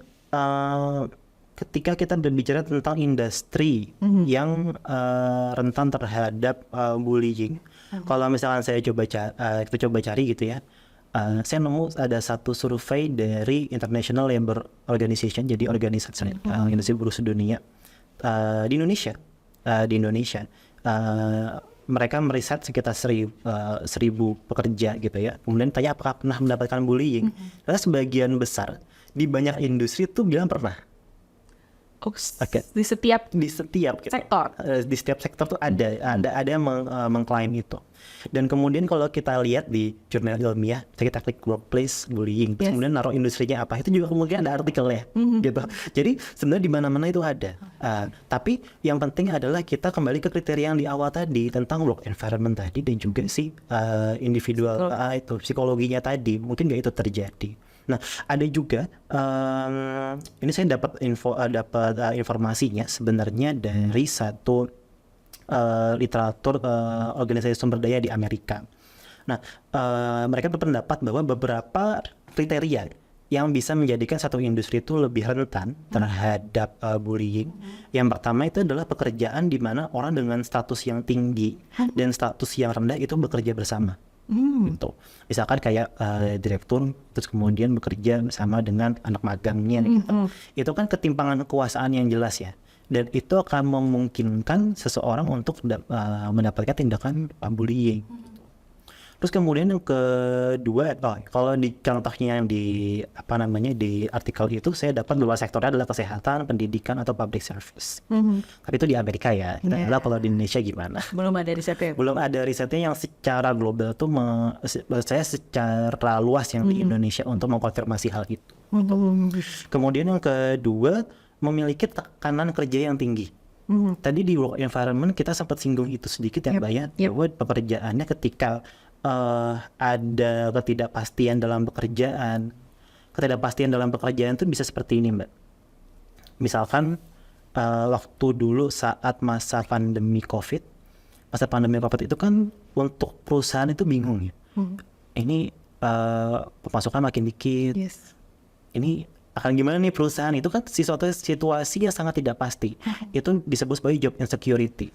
ketika kita berbicara tentang industri yang rentan terhadap bullying, kalau misalkan kita coba cari gitu ya, saya nemu ada satu survei dari International Labour Organization, jadi organisasi buruh sedunia di Indonesia. Mereka meriset sekitar 1.000 pekerja gitu ya. Kemudian tanya apakah pernah mendapatkan bullying. Karena sebagian besar di banyak industri tuh bilang pernah. Di setiap gitu. sektor. Di setiap sektor tuh ada yang mengklaim itu. Dan kemudian kalau kita lihat di jurnal ilmiah, kita klik workplace bullying, terus kemudian naruh industrinya apa, itu juga kemudian ada artikelnya gitu. Jadi sebenarnya di mana-mana itu ada. Tapi yang penting adalah kita kembali ke kriteria yang di awal tadi tentang work environment tadi, dan juga si individual itu psikologinya tadi, mungkin nggak itu terjadi. Nah, ada juga ini saya dapat informasinya sebenarnya dari satu literatur organisasi sumber daya di Amerika. Nah, mereka berpendapat bahwa beberapa kriteria yang bisa menjadikan satu industri itu lebih rentan terhadap bullying. Yang pertama itu adalah pekerjaan di mana orang dengan status yang tinggi dan status yang rendah itu bekerja bersama. Gitu. Misalkan kayak direktur terus kemudian bekerja bersama dengan anak magangnya gitu. Itu kan ketimpangan kekuasaan yang jelas ya, dan itu akan memungkinkan seseorang untuk mendapatkan tindakan bullying. Terus kemudian yang kedua, kalau di contohnya yang di di artikel itu saya dapat bahwa sektornya adalah kesehatan, pendidikan atau public service. Tapi itu di Amerika ya. Kita nggak tahu kalau di Indonesia gimana. Belum ada risetnya. Belum ada risetnya yang secara global tuh saya secara luas yang di Indonesia untuk mengkonfirmasi hal itu. Kemudian yang kedua, memiliki tekanan kerja yang tinggi. Tadi di work environment kita sempat singgung itu sedikit ya, Mbak ya, bahwa pekerjaannya ketika ada ketidakpastian dalam pekerjaan. Ketidakpastian dalam pekerjaan itu bisa seperti ini, Mbak. Misalkan waktu dulu saat masa pandemi COVID itu kan untuk perusahaan itu bingung ya. Ini pemasukan makin dikit. Ini akan gimana nih perusahaan, itu kan suatu situasi yang sangat tidak pasti. Itu disebut sebagai job insecurity.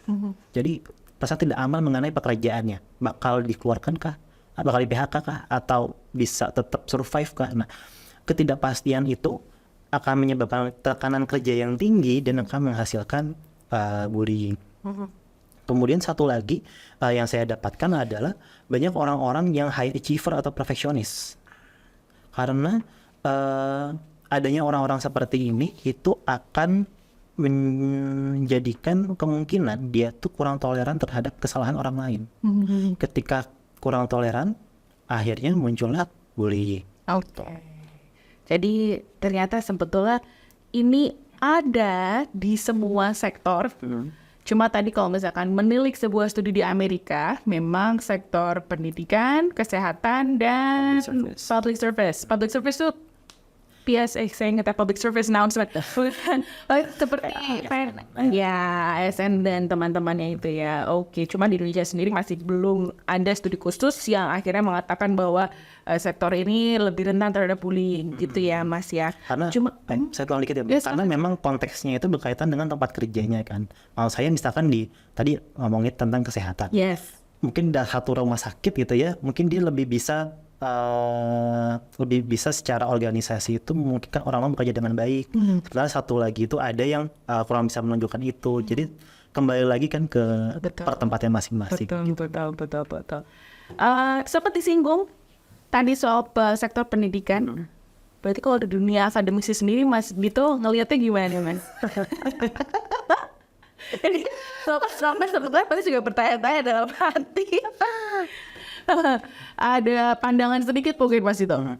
Jadi perusahaan tidak aman mengenai pekerjaannya, bakal dikeluarkan kah, bakal di PHK kah, atau bisa tetap survive kah. Nah, ketidakpastian itu akan menyebabkan tekanan kerja yang tinggi dan akan menghasilkan bullying. Kemudian satu lagi yang saya dapatkan adalah banyak orang-orang yang high achiever atau perfeksionis. Karena adanya orang-orang seperti ini itu akan menjadikan kemungkinan dia tuh kurang toleran terhadap kesalahan orang lain. Ketika kurang toleran, akhirnya muncullah bullying. Jadi ternyata sebetulnya ini ada di semua sektor. Cuma tadi kalau misalkan menilik sebuah studi di Amerika, memang sektor pendidikan, kesehatan, dan public service. Public service itu PSA, saya ingat ya, public service announcement. Seperti ya ASN dan teman-temannya itu ya. Oke, cuma di Indonesia sendiri masih belum ada studi khusus yang akhirnya mengatakan bahwa sektor ini lebih rentan terhadap bullying gitu ya, Mas ya. Karena saya tulang dikit ya, karena memang konteksnya itu berkaitan dengan tempat kerjanya kan. Kalau saya misalkan tadi ngomongin tentang kesehatan. Mungkin ada satu rumah sakit gitu ya, mungkin dia lebih bisa secara organisasi itu memungkinkan orang-orang bekerja dengan baik. Setelah satu lagi itu ada yang kurang bisa menunjukkan itu. Jadi kembali lagi kan ke pertempatan masing-masing. Betul. Seperti singgung tadi soal sektor pendidikan. Berarti kalau di dunia akademisi sendiri Mas Dito ngelihatnya gimana, Mas? Ini sampai sebetulnya pasti juga bertanya-tanya dalam hati. Ada pandangan sedikit mungkin Mas Dito. Nah,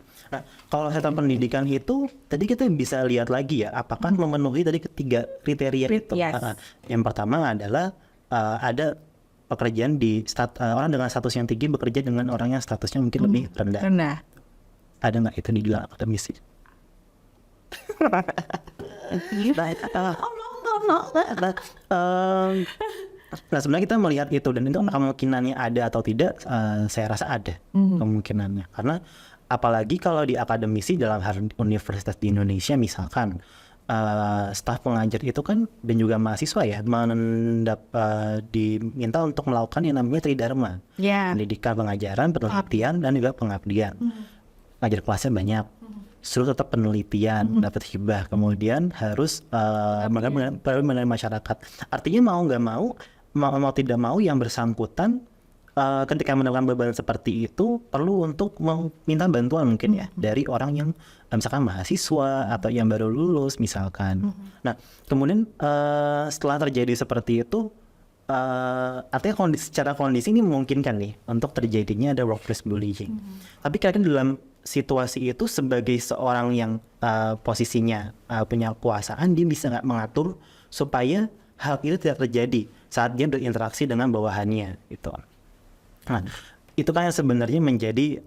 kalau sektor pendidikan itu tadi kita bisa lihat lagi ya, apakah memenuhi tadi ketiga kriteria itu. Yang pertama adalah ada pekerjaan di orang dengan status yang tinggi bekerja dengan orang yang statusnya mungkin lebih rendah. Ada nggak itu di dunia akademisi? Nah, sebenarnya kita melihat itu, dan itu kemungkinannya ada atau tidak, saya rasa ada kemungkinannya. Karena apalagi kalau di akademisi dalam hal universitas di Indonesia misalkan, staf pengajar itu kan dan juga mahasiswa ya diminta untuk melakukan yang namanya tridharma, pendidikan, pengajaran, penelitian, dan juga pengabdian. Ngajar kelasnya banyak, suruh tetap penelitian, dapat hibah, kemudian harus melayani masyarakat. Artinya mau tidak mau yang bersangkutan ketika mendapatkan beban seperti itu perlu untuk meminta bantuan mungkin ya dari orang yang misalkan mahasiswa atau yang baru lulus misalkan. Nah, kemudian setelah terjadi seperti itu, artinya secara kondisi ini memungkinkan nih untuk terjadinya ada workplace bullying. Tapi kadang dalam situasi itu sebagai seorang yang posisinya punya kekuasaan, dia bisa nggak mengatur supaya hal itu tidak terjadi saat dia berinteraksi dengan bawahannya gitu. Nah, itu kan yang sebenarnya menjadi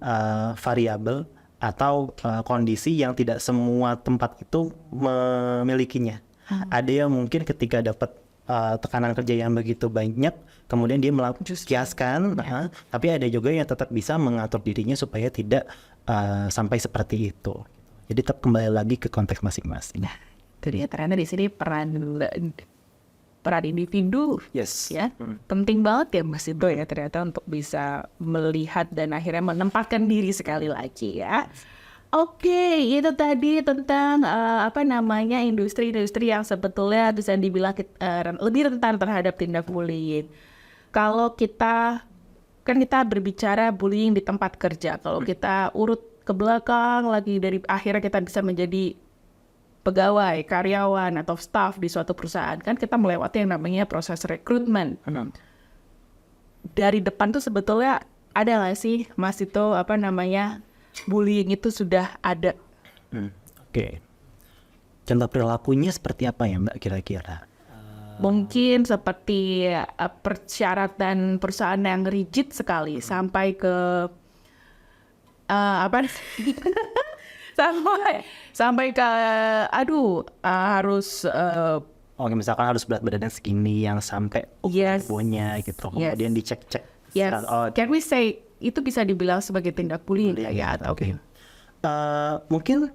variabel atau kondisi yang tidak semua tempat itu memilikinya. Ada yang mungkin ketika dapat tekanan kerja yang begitu banyak, kemudian dia melampiaskan, tapi ada juga yang tetap bisa mengatur dirinya supaya tidak sampai seperti itu. Jadi tetap kembali lagi ke konteks masing-masing. Nah, itu dia ternyata di sini peran individu ya penting banget ya Mas Ito ya ternyata untuk bisa melihat dan akhirnya menempatkan diri sekali lagi ya. Oke, itu tadi tentang industri-industri yang sebetulnya bisa dibilang lebih rentan terhadap tindak bullying. Kalau kita berbicara bullying di tempat kerja, kalau kita urut ke belakang lagi dari akhirnya kita bisa menjadi pegawai, karyawan, atau staff di suatu perusahaan, kan kita melewati yang namanya proses rekrutmen. Dari depan tuh sebetulnya ada nggak sih, Mas, itu bullying itu sudah ada? Oke. Contoh perilakunya seperti apa ya Mbak kira-kira? Mungkin seperti persyaratan perusahaan yang rigid sekali, sampai ke sampai ke harus Oke, misalkan harus berat badannya segini yang sampai punya gitu, kemudian dicek-cek. Can we say itu bisa dibilang sebagai tindak bullying ya? Oke. Mungkin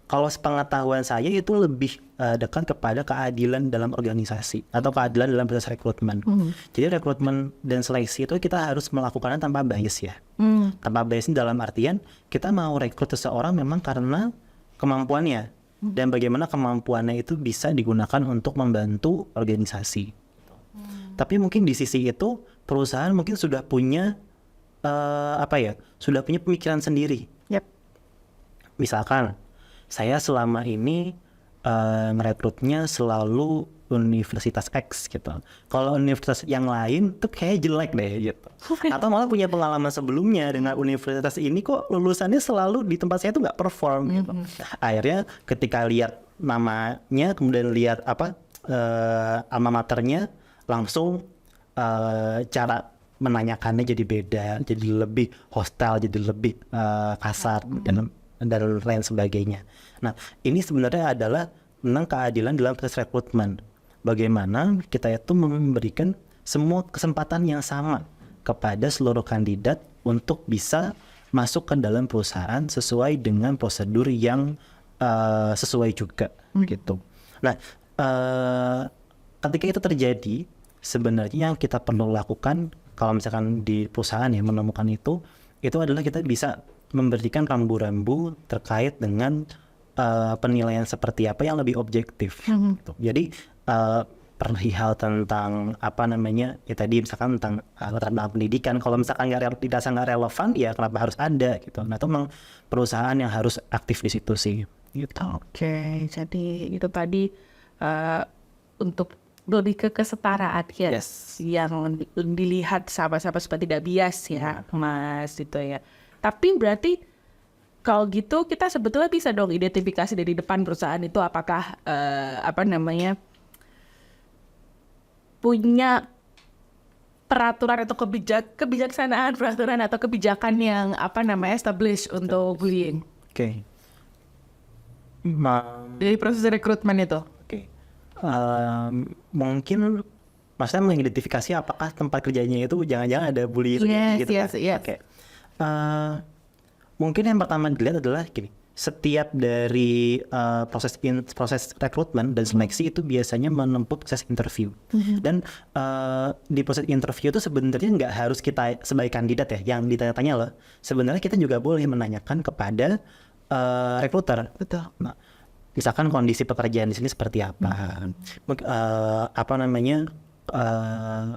kalau sepengetahuan saya itu lebih dekat kepada keadilan dalam organisasi atau keadilan dalam proses rekrutmen. Jadi rekrutmen dan seleksi itu kita harus melakukannya tanpa bias ya. Tanpa bias ini dalam artian kita mau rekrut seseorang memang karena kemampuannya dan bagaimana kemampuannya itu bisa digunakan untuk membantu organisasi. Tapi mungkin di sisi itu perusahaan mungkin sudah punya sudah punya pemikiran sendiri. Misalkan saya selama ini ngerekrutnya selalu universitas X gitu. Kalau universitas yang lain tuh kayak jelek deh gitu. Atau malah punya pengalaman sebelumnya dengan universitas ini kok lulusannya selalu di tempat saya tuh nggak perform gitu. Akhirnya ketika lihat namanya, kemudian lihat alma maternya, langsung cara menanyakannya jadi beda, jadi lebih hostile, jadi lebih kasar dan lain sebagainya. Nah, ini sebenarnya adalah tentang keadilan dalam proses rekrutmen. Bagaimana kita itu memberikan semua kesempatan yang sama kepada seluruh kandidat untuk bisa masuk ke dalam perusahaan sesuai dengan prosedur yang sesuai juga gitu. Nah, ketika itu terjadi, sebenarnya yang kita perlu lakukan kalau misalkan di perusahaan ya menemukan itu adalah kita bisa memberikan rambu-rambu terkait dengan penilaian seperti apa yang lebih objektif. Gitu. Jadi perihal tentang ya tadi misalkan tentang pendidikan, kalau misalkan dirasa nggak relevan ya kenapa harus ada gitu. Nah itu memang perusahaan yang harus aktif di situ sih. Gitu. Oke, jadi itu tadi untuk lebih ke kesetaraan ya, yang dilihat sama-sama seperti tidak bias ya, Mas itu ya. Tapi berarti kalau gitu kita sebetulnya bisa dong identifikasi dari depan perusahaan itu apakah punya peraturan atau kebijaksanaan peraturan atau kebijakan yang established untuk bullying. Oke. Dari proses rekrutmen itu. Oke. Mungkin maksudnya mengidentifikasi apakah tempat kerjanya itu jangan-jangan ada bullying gitu kan. Oke. Mungkin yang pertama dilihat adalah gini, setiap dari proses rekrutmen dan seleksi itu biasanya menempuh proses interview. Dan di proses interview itu sebenarnya nggak harus kita sebagai kandidat ya yang ditanya-tanya loh. Sebenarnya kita juga boleh menanyakan kepada rekruter. Betul. Nah, misalkan kondisi pekerjaan di sini seperti apa,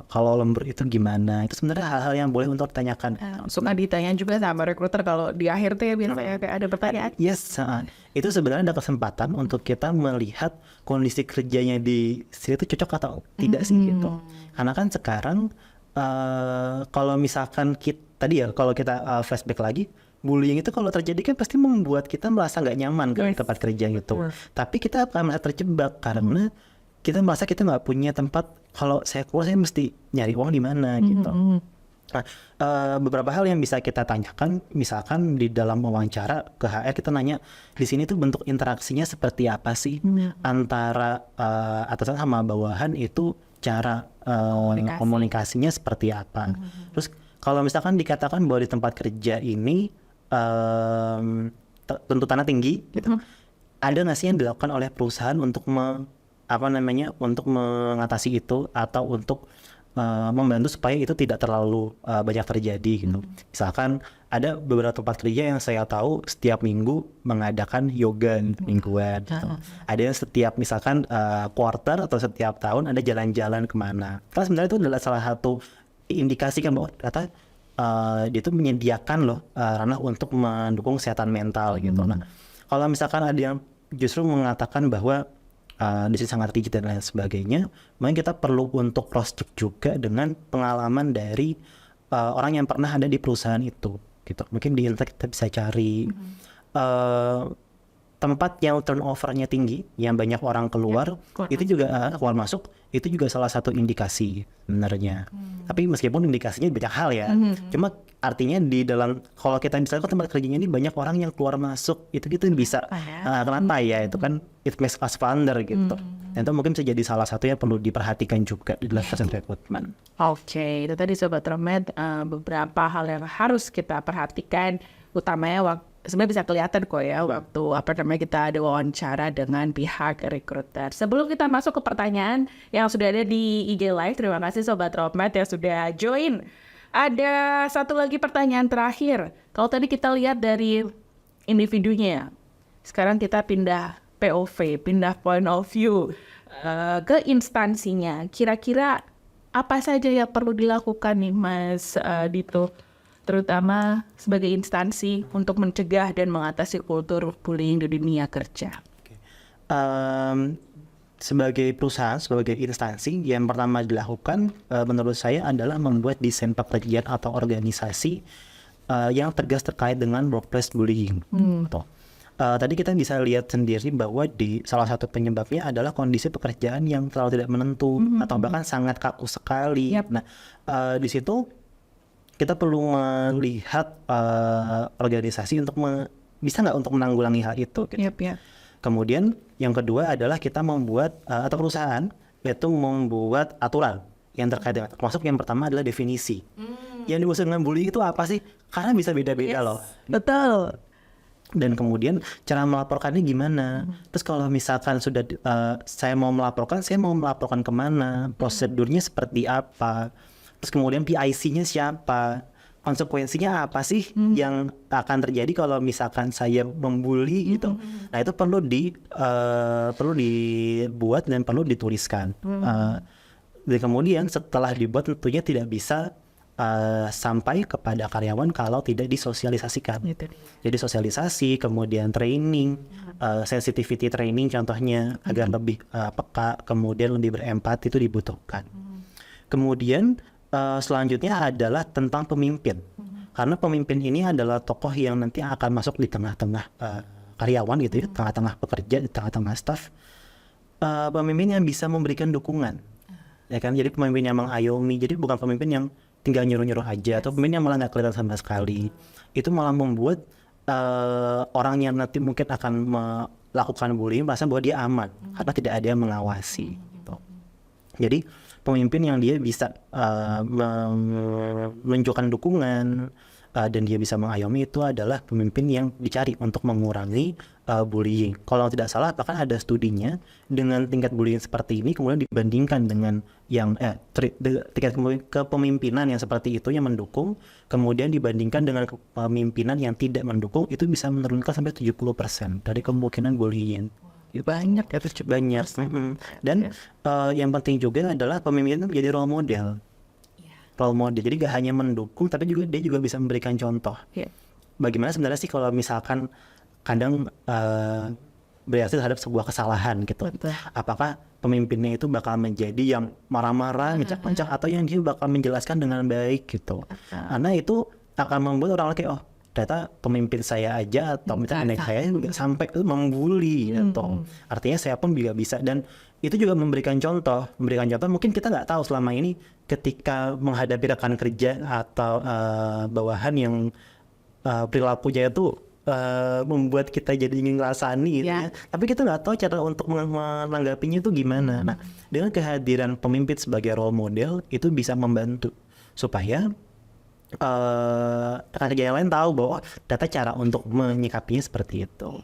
kalau lembur itu gimana, itu sebenarnya hal-hal yang boleh untuk ditanyakan. Suka ditanya juga sama rekruter kalau di akhir tuh ya biasanya kayak ada pertanyaan. Yes, itu sebenarnya ada kesempatan untuk kita melihat kondisi kerjanya di sini itu cocok atau tidak sih gitu. Karena kan sekarang kalau misalkan kalau kita flashback lagi, bullying itu kalau terjadi kan pasti membuat kita merasa nggak nyaman kan di tempat kerja gitu. Tapi kita akan merasa terjebak karena kita merasa kita nggak punya tempat. Kalau saya keluar saya mesti nyari uang di mana gitu. Nah, beberapa hal yang bisa kita tanyakan, misalkan di dalam wawancara ke HR kita nanya di sini tuh bentuk interaksinya seperti apa sih antara atasan sama bawahan, itu cara komunikasinya seperti apa. Terus kalau misalkan dikatakan bahwa di tempat kerja ini tuntutannya tinggi gitu, ada nggak sih yang dilakukan oleh perusahaan untuk untuk mengatasi itu atau untuk membantu supaya itu tidak terlalu banyak terjadi gitu. Misalkan ada beberapa tempat kerja yang saya tahu setiap minggu mengadakan yoga mingguan gitu. Ada yang setiap misalkan quarter atau setiap tahun ada jalan-jalan kemana. Karena sebenarnya itu adalah salah satu indikasi kan bahwa ternyata dia itu menyediakan ranah untuk mendukung kesehatan mental gitu. Nah, kalau misalkan ada yang justru mengatakan bahwa di sini sangat rigid dan lain sebagainya, mungkin kita perlu untuk cross check juga dengan pengalaman dari orang yang pernah ada di perusahaan itu gitu. Mungkin di internet kita bisa cari tempat yang turnover-nya tinggi, yang banyak orang keluar, itu juga keluar masuk, itu juga salah satu indikasi sebenarnya. Tapi meskipun indikasinya banyak hal ya, cuma artinya di dalam, kalau kita misalnya ke tempat kerjanya ini banyak orang yang keluar masuk, itu bisa kenapa ya, itu kan it makes us wonder gitu. Dan itu mungkin bisa jadi salah satu yang perlu diperhatikan juga di dalam proses rekrutmen. Oke, itu tadi Sobat Tromed beberapa hal yang harus kita perhatikan, utamanya sebenarnya bisa kelihatan kok ya waktu kita ada wawancara dengan pihak rekruter. Sebelum kita masuk ke pertanyaan yang sudah ada di IG Live, terima kasih Sobat Tromed yang sudah join. Ada satu lagi pertanyaan terakhir. Kalau tadi kita lihat dari individunya, sekarang kita pindah POV, pindah point of view ke instansinya. Kira-kira apa saja yang perlu dilakukan nih Mas Dito, terutama sebagai instansi untuk mencegah dan mengatasi kultur bullying di dunia kerja? Sebagai perusahaan, sebagai instansi, yang pertama dilakukan menurut saya adalah membuat desain pekerjaan atau organisasi yang tegas terkait dengan workplace bullying. Tadi kita bisa lihat sendiri bahwa di salah satu penyebabnya adalah kondisi pekerjaan yang terlalu tidak menentu atau bahkan sangat kaku sekali. Nah, di situ kita perlu melihat organisasi untuk bisa nggak untuk menanggulangi hal itu. Gitu. Kemudian yang kedua adalah kita membuat atau perusahaan itu membuat aturan yang terkait dengan, termasuk yang pertama adalah definisi. Yang dimaksud dengan bullying itu apa sih? Karena bisa beda-beda loh. Betul. Dan kemudian cara melaporkannya gimana? Terus kalau misalkan sudah saya mau melaporkan kemana? Prosedurnya seperti apa? Terus kemudian PIC-nya siapa? Konsekuensinya apa sih yang akan terjadi kalau misalkan saya membuli gitu? Nah, itu perlu dibuat dan perlu dituliskan. Dan kemudian setelah dibuat tentunya tidak bisa sampai kepada karyawan kalau tidak disosialisasikan. Jadi sosialisasi, kemudian training, sensitivity training contohnya agar lebih peka, kemudian lebih berempati itu dibutuhkan. Kemudian selanjutnya adalah tentang pemimpin. Karena pemimpin ini adalah tokoh yang nanti akan masuk di tengah-tengah karyawan gitu ya, tengah-tengah pekerja, di tengah-tengah staff. Pemimpin yang bisa memberikan dukungan. Ya kan? Jadi pemimpin yang mengayomi, jadi bukan pemimpin yang tinggal nyuruh-nyuruh aja, atau pemimpin yang malah nggak kelihatan sama sekali. Itu malah membuat orang yang nanti mungkin akan lakukan bullying merasa bahwa dia aman karena tidak ada yang mengawasi gitu. Jadi pemimpin yang dia bisa menunjukkan dukungan dan dia bisa mengayomi itu adalah pemimpin yang dicari untuk mengurangi bullying. Kalau tidak salah bahkan ada studinya dengan tingkat bullying seperti ini kemudian dibandingkan dengan yang tingkat kepemimpinan yang seperti itu yang mendukung kemudian dibandingkan dengan kepemimpinan yang tidak mendukung, itu bisa menurunkan sampai 70% dari kemungkinan bullying. Banyak ya, Banyak. Dan yang penting juga adalah pemimpin itu menjadi role model. Role model. Jadi gak hanya mendukung tapi juga dia juga bisa memberikan contoh. Bagaimana sebenarnya sih kalau misalkan kadang bereaksi terhadap sebuah kesalahan gitu. Apakah pemimpinnya itu bakal menjadi yang marah-marah, ngecak-ngecak, atau yang dia bakal menjelaskan dengan baik gitu. Karena itu akan membuat orang kayak, oh ternyata pemimpin saya aja atau misalnya anak saya juga sampai itu membuli gitu. Artinya saya pun juga bisa, dan itu juga memberikan contoh mungkin kita nggak tahu selama ini ketika menghadapi rekan kerja atau bawahan yang perilakunya itu membuat kita jadi ingin ngerasani gitu ya. Tapi kita nggak tahu cara untuk menanggapinya itu gimana. Nah, dengan kehadiran pemimpin sebagai role model itu bisa membantu supaya rekan kerja yang lain tahu bahwa data cara untuk menyikapinya seperti itu.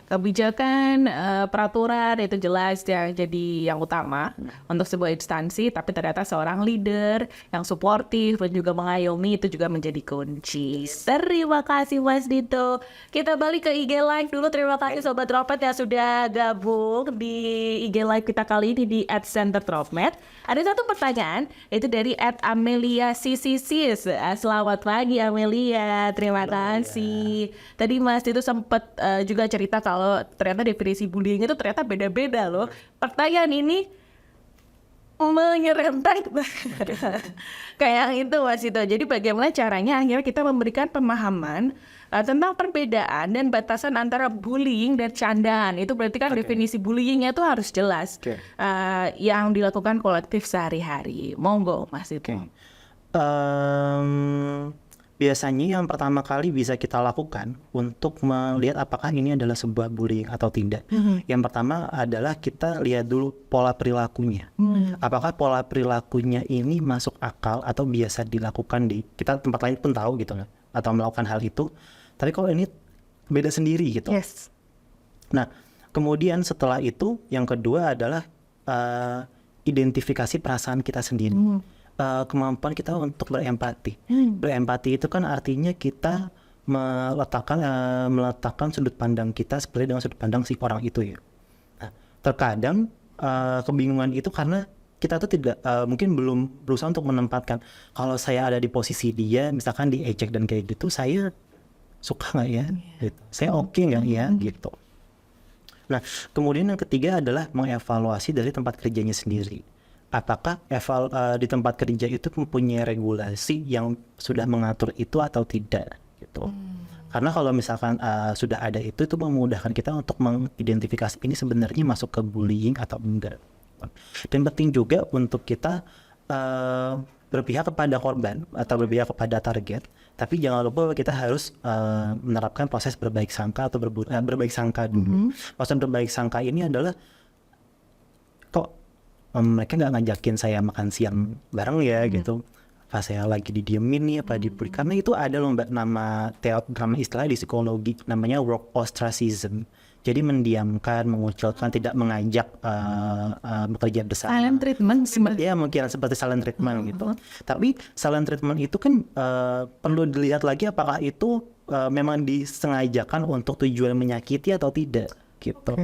Kebijakan, peraturan itu jelas ya jadi yang utama untuk sebuah instansi, tapi ternyata seorang leader yang suportif dan juga mengayomi itu juga menjadi kunci. Terima kasih Mas Dito. Kita balik ke IG Live dulu. Terima kasih Sobat Tropmed yang sudah gabung di IG Live kita kali ini di @centertropmed. Ada satu pertanyaan, itu dari @AmeliaCCCs. Selamat pagi Amelia, terima kasih. Tadi Mas Dito sempat juga cerita kalau ternyata definisi bullying itu ternyata beda-beda loh. Pertanyaan ini menyerempet kayak itu Mas Dito. Jadi bagaimana caranya akhirnya kita memberikan pemahaman tentang perbedaan dan batasan antara bullying dan candaan. Itu berarti kan definisi bullyingnya itu harus jelas. Yang dilakukan kolektif sehari-hari. Monggo Mas Dito. Biasanya yang pertama kali bisa kita lakukan untuk melihat apakah ini adalah sebuah bullying atau tidak. Yang pertama adalah kita lihat dulu pola perilakunya. Apakah pola perilakunya ini masuk akal atau biasa dilakukan di kita tempat lain pun tahu gitu kan, atau melakukan hal itu. Tapi kalau ini beda sendiri gitu. Nah, kemudian setelah itu yang kedua adalah identifikasi perasaan kita sendiri. Kemampuan kita untuk berempati. Berempati itu kan artinya kita meletakkan sudut pandang kita seperti dengan sudut pandang si orang itu ya. Nah, terkadang kebingungan itu karena kita tuh tidak mungkin belum berusaha untuk menempatkan kalau saya ada di posisi dia, misalkan diejek dan kayak gitu, saya suka nggak ya? Gitu. Saya oke nggak ya? Gitu. Nah, kemudian yang ketiga adalah mengevaluasi dari tempat kerjanya sendiri. Apakah di tempat kerja itu mempunyai regulasi yang sudah mengatur itu atau tidak gitu. Karena kalau misalkan sudah ada itu memudahkan kita untuk mengidentifikasi ini sebenarnya masuk ke bullying atau enggak. Dan penting juga untuk kita berpihak kepada korban atau berpihak kepada target, tapi jangan lupa kita harus menerapkan proses berbaik sangka atau berbaik sangka dulu. Proses berbaik sangka ini adalah kok mereka nggak ngajakin saya makan siang bareng ya gitu, pas saya lagi didiemin nih apa dibully. Karena itu ada loh Mbak nama istilah di psikologi namanya work ostracism. Jadi mendiamkan, mengucilkan, tidak mengajak bekerja bersama. Silent treatment ya mungkin seperti silent treatment gitu. Tapi silent treatment itu kan perlu dilihat lagi apakah itu memang disengajakan untuk tujuan menyakiti atau tidak gitu.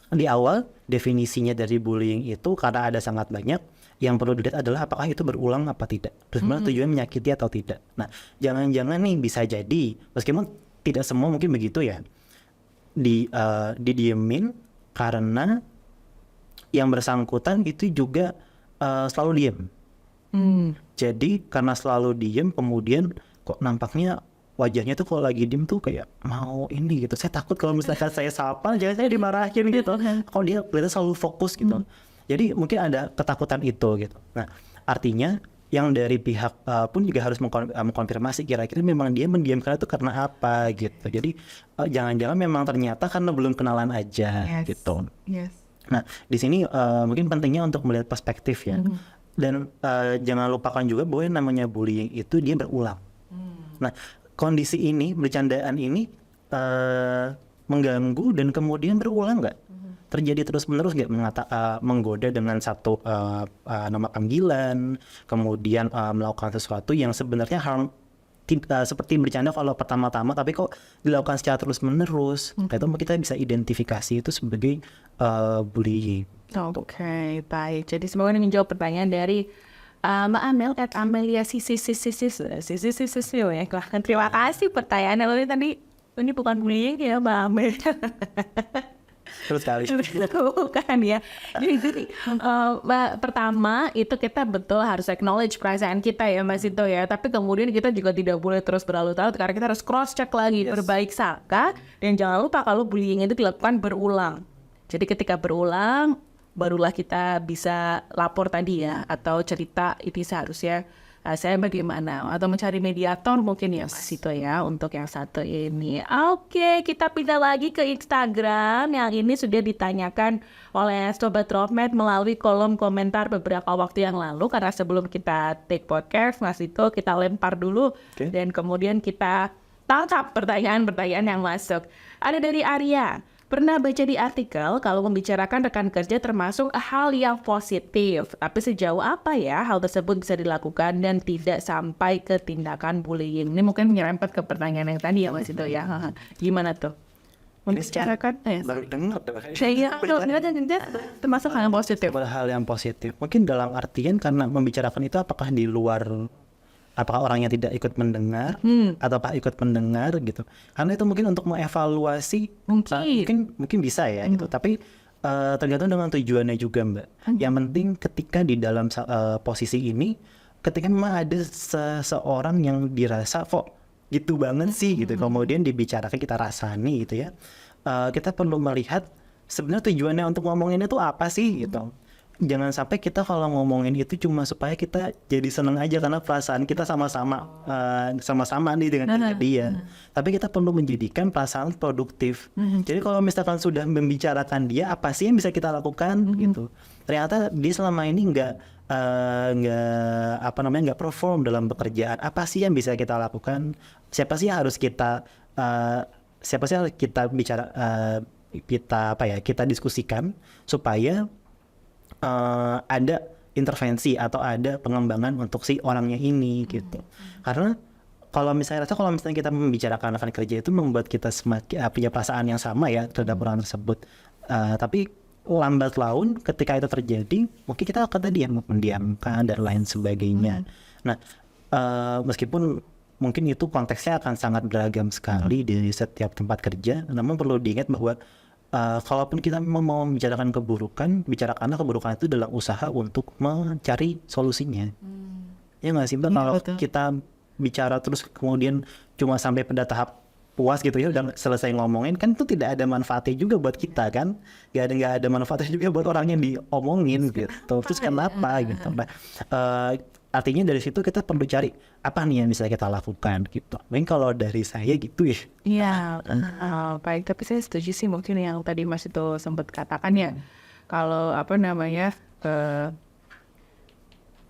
Di awal definisinya dari bullying itu karena ada sangat banyak, yang perlu dilihat adalah apakah itu berulang apa tidak, terus tujuan menyakiti atau tidak. Nah, jangan-jangan nih bisa jadi meskipun tidak semua mungkin begitu ya, didiemin karena yang bersangkutan itu juga selalu diem. Jadi karena selalu diem kemudian kok nampaknya wajahnya tuh kalau lagi diem tuh kayak mau ini gitu. Saya takut kalau misalkan saya sapa jangan saya dimarahin gitu. Kalau dia kelihatan selalu fokus gitu. Jadi mungkin ada ketakutan itu gitu. Nah, artinya yang dari pihak pun juga harus mengkonfirmasi kira-kira memang dia mendiamkan itu karena apa gitu. Jadi jangan-jangan memang ternyata karena belum kenalan aja gitu. Nah di sini mungkin pentingnya untuk melihat perspektif ya. Dan jangan lupakan juga bahwa yang namanya bullying itu dia berulang. Nah kondisi ini, bercandaan ini mengganggu dan kemudian berulang nggak? Terjadi terus-menerus nggak menggoda dengan satu nama panggilan, kemudian melakukan sesuatu yang sebenarnya seperti bercanda kalau pertama-tama, tapi kok dilakukan secara terus-menerus. Itu kita bisa identifikasi itu sebagai bullying. Oke, baik. Jadi semoga ini menjawab pertanyaan dari Mbak Amel at Amelia Sisi ya. Terima kasih pertanyaannya. Lalu tadi ini bukan bullying ya Mbak Amel. Terus kali. Bukan ya. Jadi pertama itu kita betul harus acknowledge perasaan kita ya Mas Ito ya. Tapi kemudian kita juga tidak boleh terus berlarut-larut karena kita harus cross check lagi, berbaik sangka, dan jangan lupa kalau bullying itu dilakukan berulang. Jadi ketika berulang barulah kita bisa lapor tadi ya, atau cerita ini seharusnya saya bagaimana, atau mencari mediator mungkin ya Mas Ito ya untuk yang satu ini. Oke, kita pindah lagi ke Instagram. Yang ini sudah ditanyakan oleh Sobat Dropmed melalui kolom komentar beberapa waktu yang lalu, karena sebelum kita take podcast Mas Ito kita lempar dulu dan kemudian kita tangkap pertanyaan-pertanyaan yang masuk. Ada dari Arya. Pernah baca di artikel kalau membicarakan rekan kerja termasuk hal yang positif. Tapi sejauh apa ya hal tersebut bisa dilakukan dan tidak sampai ke tindakan bullying? Ini mungkin menyerempet ke pertanyaan yang tadi ya Mas Ito ya. Gimana tuh? Membicarakan? Baru dengar. Saya termasuk hal yang positif. Hal yang positif. Mungkin dalam artian karena membicarakan itu apakah di luar, apakah orangnya tidak ikut mendengar ataukah ikut mendengar gitu. Karena itu mungkin untuk mengevaluasi mungkin bisa ya gitu. Tapi tergantung dengan tujuannya juga Mbak. Yang penting ketika di dalam posisi ini, ketika memang ada seseorang yang dirasa kok gitu banget sih gitu, kemudian dibicarakan, kita rasani gitu ya, kita perlu melihat sebenarnya tujuannya untuk ngomongin itu apa sih gitu. Jangan sampai kita kalau ngomongin itu cuma supaya kita jadi seneng aja karena perasaan kita sama-sama nih dengan dia. Tapi kita perlu menjadikan perasaan produktif. Jadi kalau misalkan sudah membicarakan dia, apa sih yang bisa kita lakukan gitu. Ternyata dia selama ini nggak perform dalam pekerjaan. Apa sih yang bisa kita lakukan? Siapa sih yang harus kita kita diskusikan supaya ada intervensi atau ada pengembangan untuk si orangnya ini gitu. Karena kalau misalnya kita membicarakan rekan kerja itu membuat kita semakin punya perasaan yang sama ya terhadap orang tersebut. Tapi lambat laun ketika itu terjadi, mungkin kita akan tadi yang mendiamkan dan lain sebagainya. Nah, meskipun mungkin itu konteksnya akan sangat beragam sekali di setiap tempat kerja, namun perlu diingat bahwa kalaupun kita mau membicarakan keburukan, bicarakanlah keburukan itu dalam usaha untuk mencari solusinya. Ya nggak sih Mbak? Kalau kita bicara terus kemudian cuma sampai pada tahap puas gitu ya udah selesai ngomongin, kan itu tidak ada manfaatnya juga buat kita kan, nggak ada manfaatnya juga buat orang yang diomongin gitu. Terus kenapa gitu? Nah, artinya dari situ kita perlu cari apa nih yang bisa kita lakukan gitu. Mungkin kalau dari saya gitu ya. Iya, baik. Tapi saya setuju sih mungkin yang tadi Mas itu sempat katakan ya. Kalau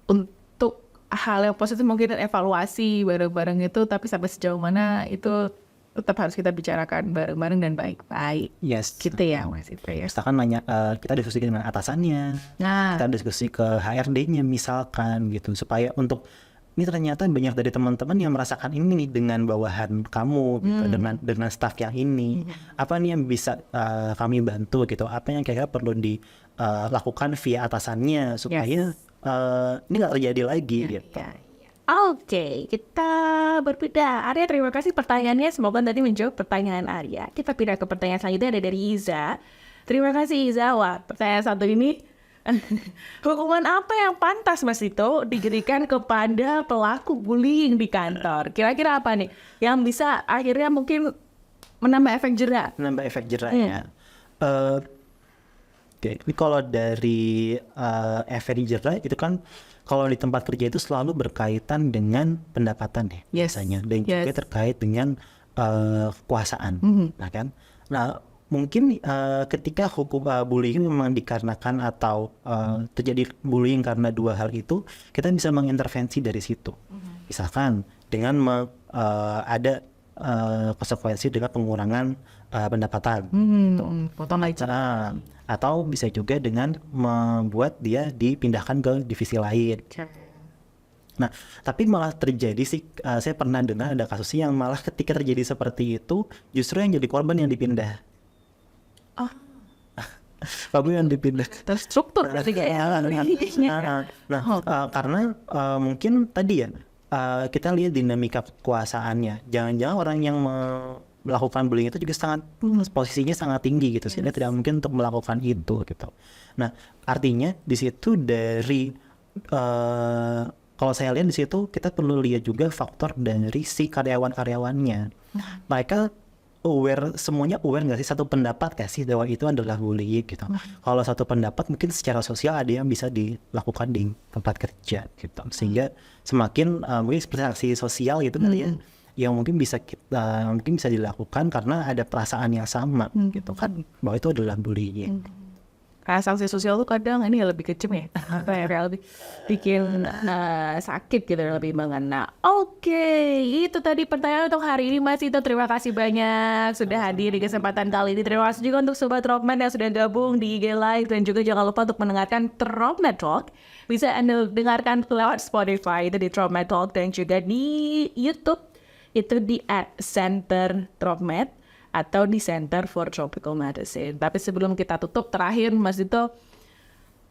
untuk hal yang positif mungkin evaluasi bareng-bareng itu, tapi sampai sejauh mana itu tetap harus kita bicarakan bareng-bareng dan baik-baik. Yes. Gitu ya Mas itu ya. Misalkan kita diskusi dengan atasannya, kita diskusi ke HRD-nya misalkan gitu, supaya untuk ini ternyata banyak dari teman-teman yang merasakan ini nih dengan bawahan kamu gitu, dengan staff yang ini. Apa nih yang bisa kami bantu gitu, apa yang kira-kira perlu dilakukan via atasannya supaya ini nggak terjadi lagi gitu. Oke, kita berbeda. Arya, terima kasih pertanyaannya. Semoga tadi menjawab pertanyaan Arya. Kita pindah ke pertanyaan selanjutnya, ada dari Iza. Terima kasih Iza. Wah, pertanyaan satu ini. Hukuman apa yang pantas Mas Ito diberikan kepada pelaku bullying di kantor? Kira-kira apa nih yang bisa akhirnya mungkin menambah efek jera? Menambah efek jerahnya. Oke, ini kalau dari efek jera itu kan kalau di tempat kerja itu selalu berkaitan dengan pendapatan ya Yes. biasanya, dan juga Yes. terkait dengan kekuasaan. Nah kan, nah mungkin ketika hukum bullying memang dikarenakan atau terjadi bullying karena dua hal itu, kita bisa mengintervensi dari situ. Misalkan dengan ada konsekuensi dengan pengurangan pendapatan. Potong aja. Nah, atau bisa juga dengan membuat dia dipindahkan ke divisi lain. Nah, tapi malah terjadi sih, saya pernah dengar ada kasusnya yang malah ketika terjadi seperti itu, justru yang jadi korban yang dipindah. Oh. Kamu yang dipindah. Terstruktur berarti kayak Karena mungkin tadi ya, kita lihat dinamika kekuasaannya. Jangan-jangan orang yang melakukan bullying itu juga posisinya sangat tinggi gitu, sehingga tidak mungkin untuk melakukan itu gitu. Nah, artinya di situ dari kalau saya lihat di situ kita perlu lihat juga faktor dari si karyawan-karyawannya. Mereka semuanya aware nggak sih, satu pendapat nggak sih bahwa itu adalah bullying gitu. Kalau satu pendapat mungkin secara sosial ada yang bisa dilakukan di tempat kerja gitu, sehingga semakin mungkin seperti aksi sosial gitu kali ya, yang mungkin bisa dilakukan karena ada perasaan yang sama gitu kan, bahwa itu adalah bullying. Kayak sanksi sosial tuh kadang ini lebih kecil ya, kayak lebih bikin sakit gitu, lebih mengena. Oke, itu tadi pertanyaan untuk hari ini Mas Ito. Terima kasih banyak sudah hadir di kesempatan kali ini. Terima kasih juga untuk Sobat Tropmed yang sudah gabung di IG Live, dan juga jangan lupa untuk mendengarkan Tropmed Talk. Bisa Anda dengarkan lewat Spotify itu di Tropmed Talk, dan juga di YouTube itu di @center_tropmed atau di Center for Tropical Medicine. Tapi sebelum kita tutup, terakhir Mas Dito,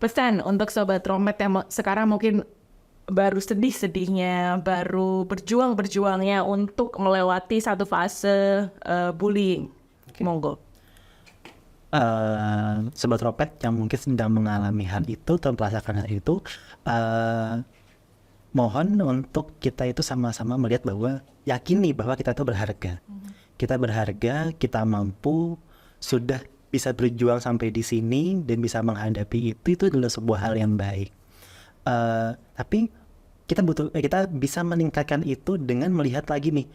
pesan untuk Sobat Tropmed yang sekarang mungkin baru sedih-sedihnya, baru berjuang-berjuangnya untuk melewati satu fase bullying. Monggo. Sobat Tropmed yang mungkin sedang mengalami hal itu atau merasakan hal itu, mohon untuk kita itu sama-sama melihat bahwa yakini bahwa kita itu berharga. Kita berharga, kita mampu, sudah bisa berjuang sampai di sini dan bisa menghadapi itu adalah sebuah hal yang baik. Tapi kita bisa meningkatkan itu dengan melihat lagi nih,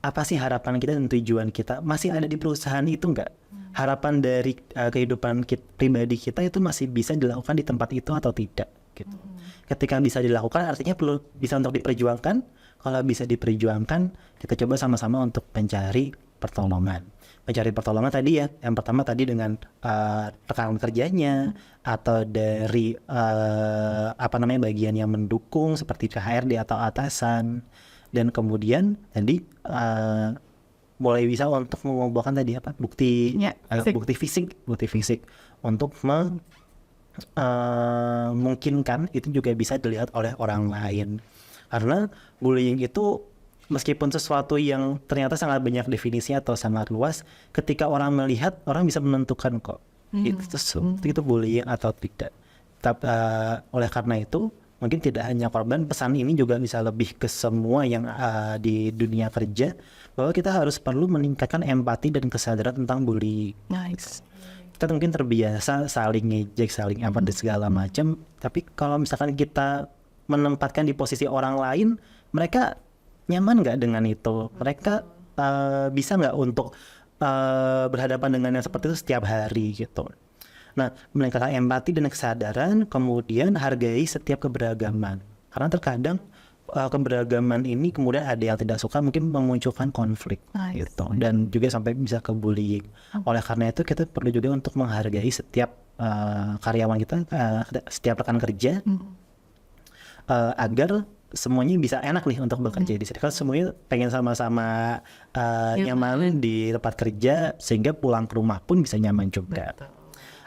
apa sih harapan kita dan tujuan kita, masih ada di perusahaan itu enggak? Harapan dari kehidupan pribadi kita itu masih bisa dilakukan di tempat itu atau tidak gitu. Ketika bisa dilakukan artinya perlu bisa untuk diperjuangkan. Kalau bisa diperjuangkan, kita coba sama-sama untuk mencari pertolongan. Mencari pertolongan tadi ya, yang pertama tadi dengan rekan kerjanya, atau dari bagian yang mendukung seperti HRD atau atasan, dan kemudian tadi mulai bisa untuk mengumpulkan tadi bukti fisik untuk memungkinkan itu juga bisa dilihat oleh orang lain. Karena bullying itu meskipun sesuatu yang ternyata sangat banyak definisinya atau sangat luas, ketika orang melihat, orang bisa menentukan kok itu bullying atau tidak. Tapi oleh karena itu mungkin tidak hanya korban, pesan ini juga bisa lebih ke semua yang di dunia kerja, bahwa kita harus perlu meningkatkan empati dan kesadaran tentang bullying. Nice. Kita mungkin terbiasa saling ngejek, saling apa dan segala macam, tapi kalau misalkan kita menempatkan di posisi orang lain, mereka nyaman nggak dengan itu? Mereka bisa nggak untuk berhadapan dengan yang seperti itu setiap hari gitu? Nah, meningkatkan empati dan kesadaran, kemudian hargai setiap keberagaman. Karena terkadang keberagaman ini kemudian ada yang tidak suka, mungkin memunculkan konflik gitu, dan juga sampai bisa ke bullying. Oleh karena itu kita perlu juga untuk menghargai setiap karyawan kita, setiap rekan kerja. Agar semuanya bisa enak nih untuk bekerja di sini. Kalau semuanya pengen sama-sama nyaman di tempat kerja, sehingga pulang ke rumah pun bisa nyaman juga.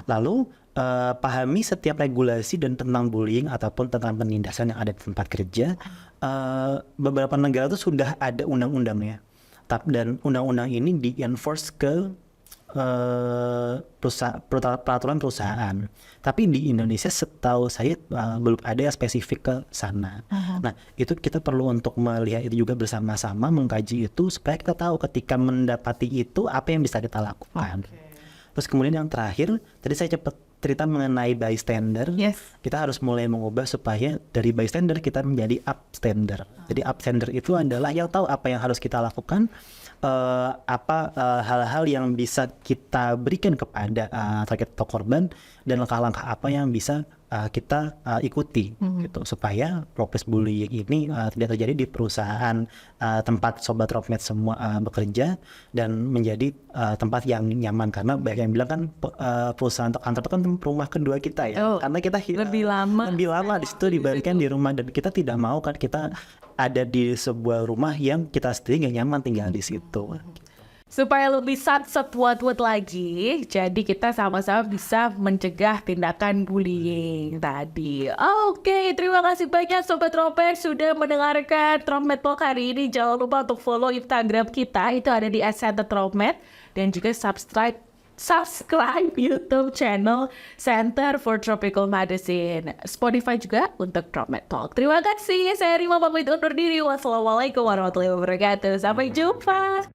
Lalu pahami setiap regulasi dan tentang bullying ataupun tentang penindasan yang ada di tempat kerja. Beberapa negara itu sudah ada undang-undangnya, dan undang-undang ini di-enforce ke peraturan perusahaan. Tapi di Indonesia setahu saya belum ada yang spesifik ke sana. Nah, itu kita perlu untuk melihat itu juga bersama-sama, mengkaji itu supaya kita tahu ketika mendapati itu apa yang bisa kita lakukan. Terus kemudian yang terakhir, tadi saya cerita mengenai bystander, Yes. kita harus mulai mengubah supaya dari bystander kita menjadi upstander. Jadi upstander itu adalah yang tahu apa yang harus kita lakukan, hal-hal yang bisa kita berikan kepada target atau korban, dan langkah-langkah apa yang bisa kita ikuti gitu supaya proses bullying ini tidak terjadi di perusahaan tempat Sobat Dropmed semua bekerja, dan menjadi tempat yang nyaman, karena banyak yang bilang kan perusahaan atau kantor itu kan rumah kedua kita ya, karena kita lebih lama di situ dibandingkan di rumah, dan kita tidak mau kan kita ada di sebuah rumah yang kita sendiri nggak nyaman tinggal di situ. Supaya lebih sat-sat wat-wat lagi, jadi kita sama-sama bisa mencegah tindakan bullying tadi. Oke, terima kasih banyak Sobat Dropmed sudah mendengarkan Dropmed Talk hari ini. Jangan lupa untuk follow Instagram kita, itu ada di @centerdropmed, dan juga subscribe YouTube channel Center for Tropical Medicine. Spotify juga untuk Dropmed Talk. Terima kasih, saya Rima pamit undur diri. Wassalamualaikum warahmatullahi wabarakatuh. Sampai jumpa.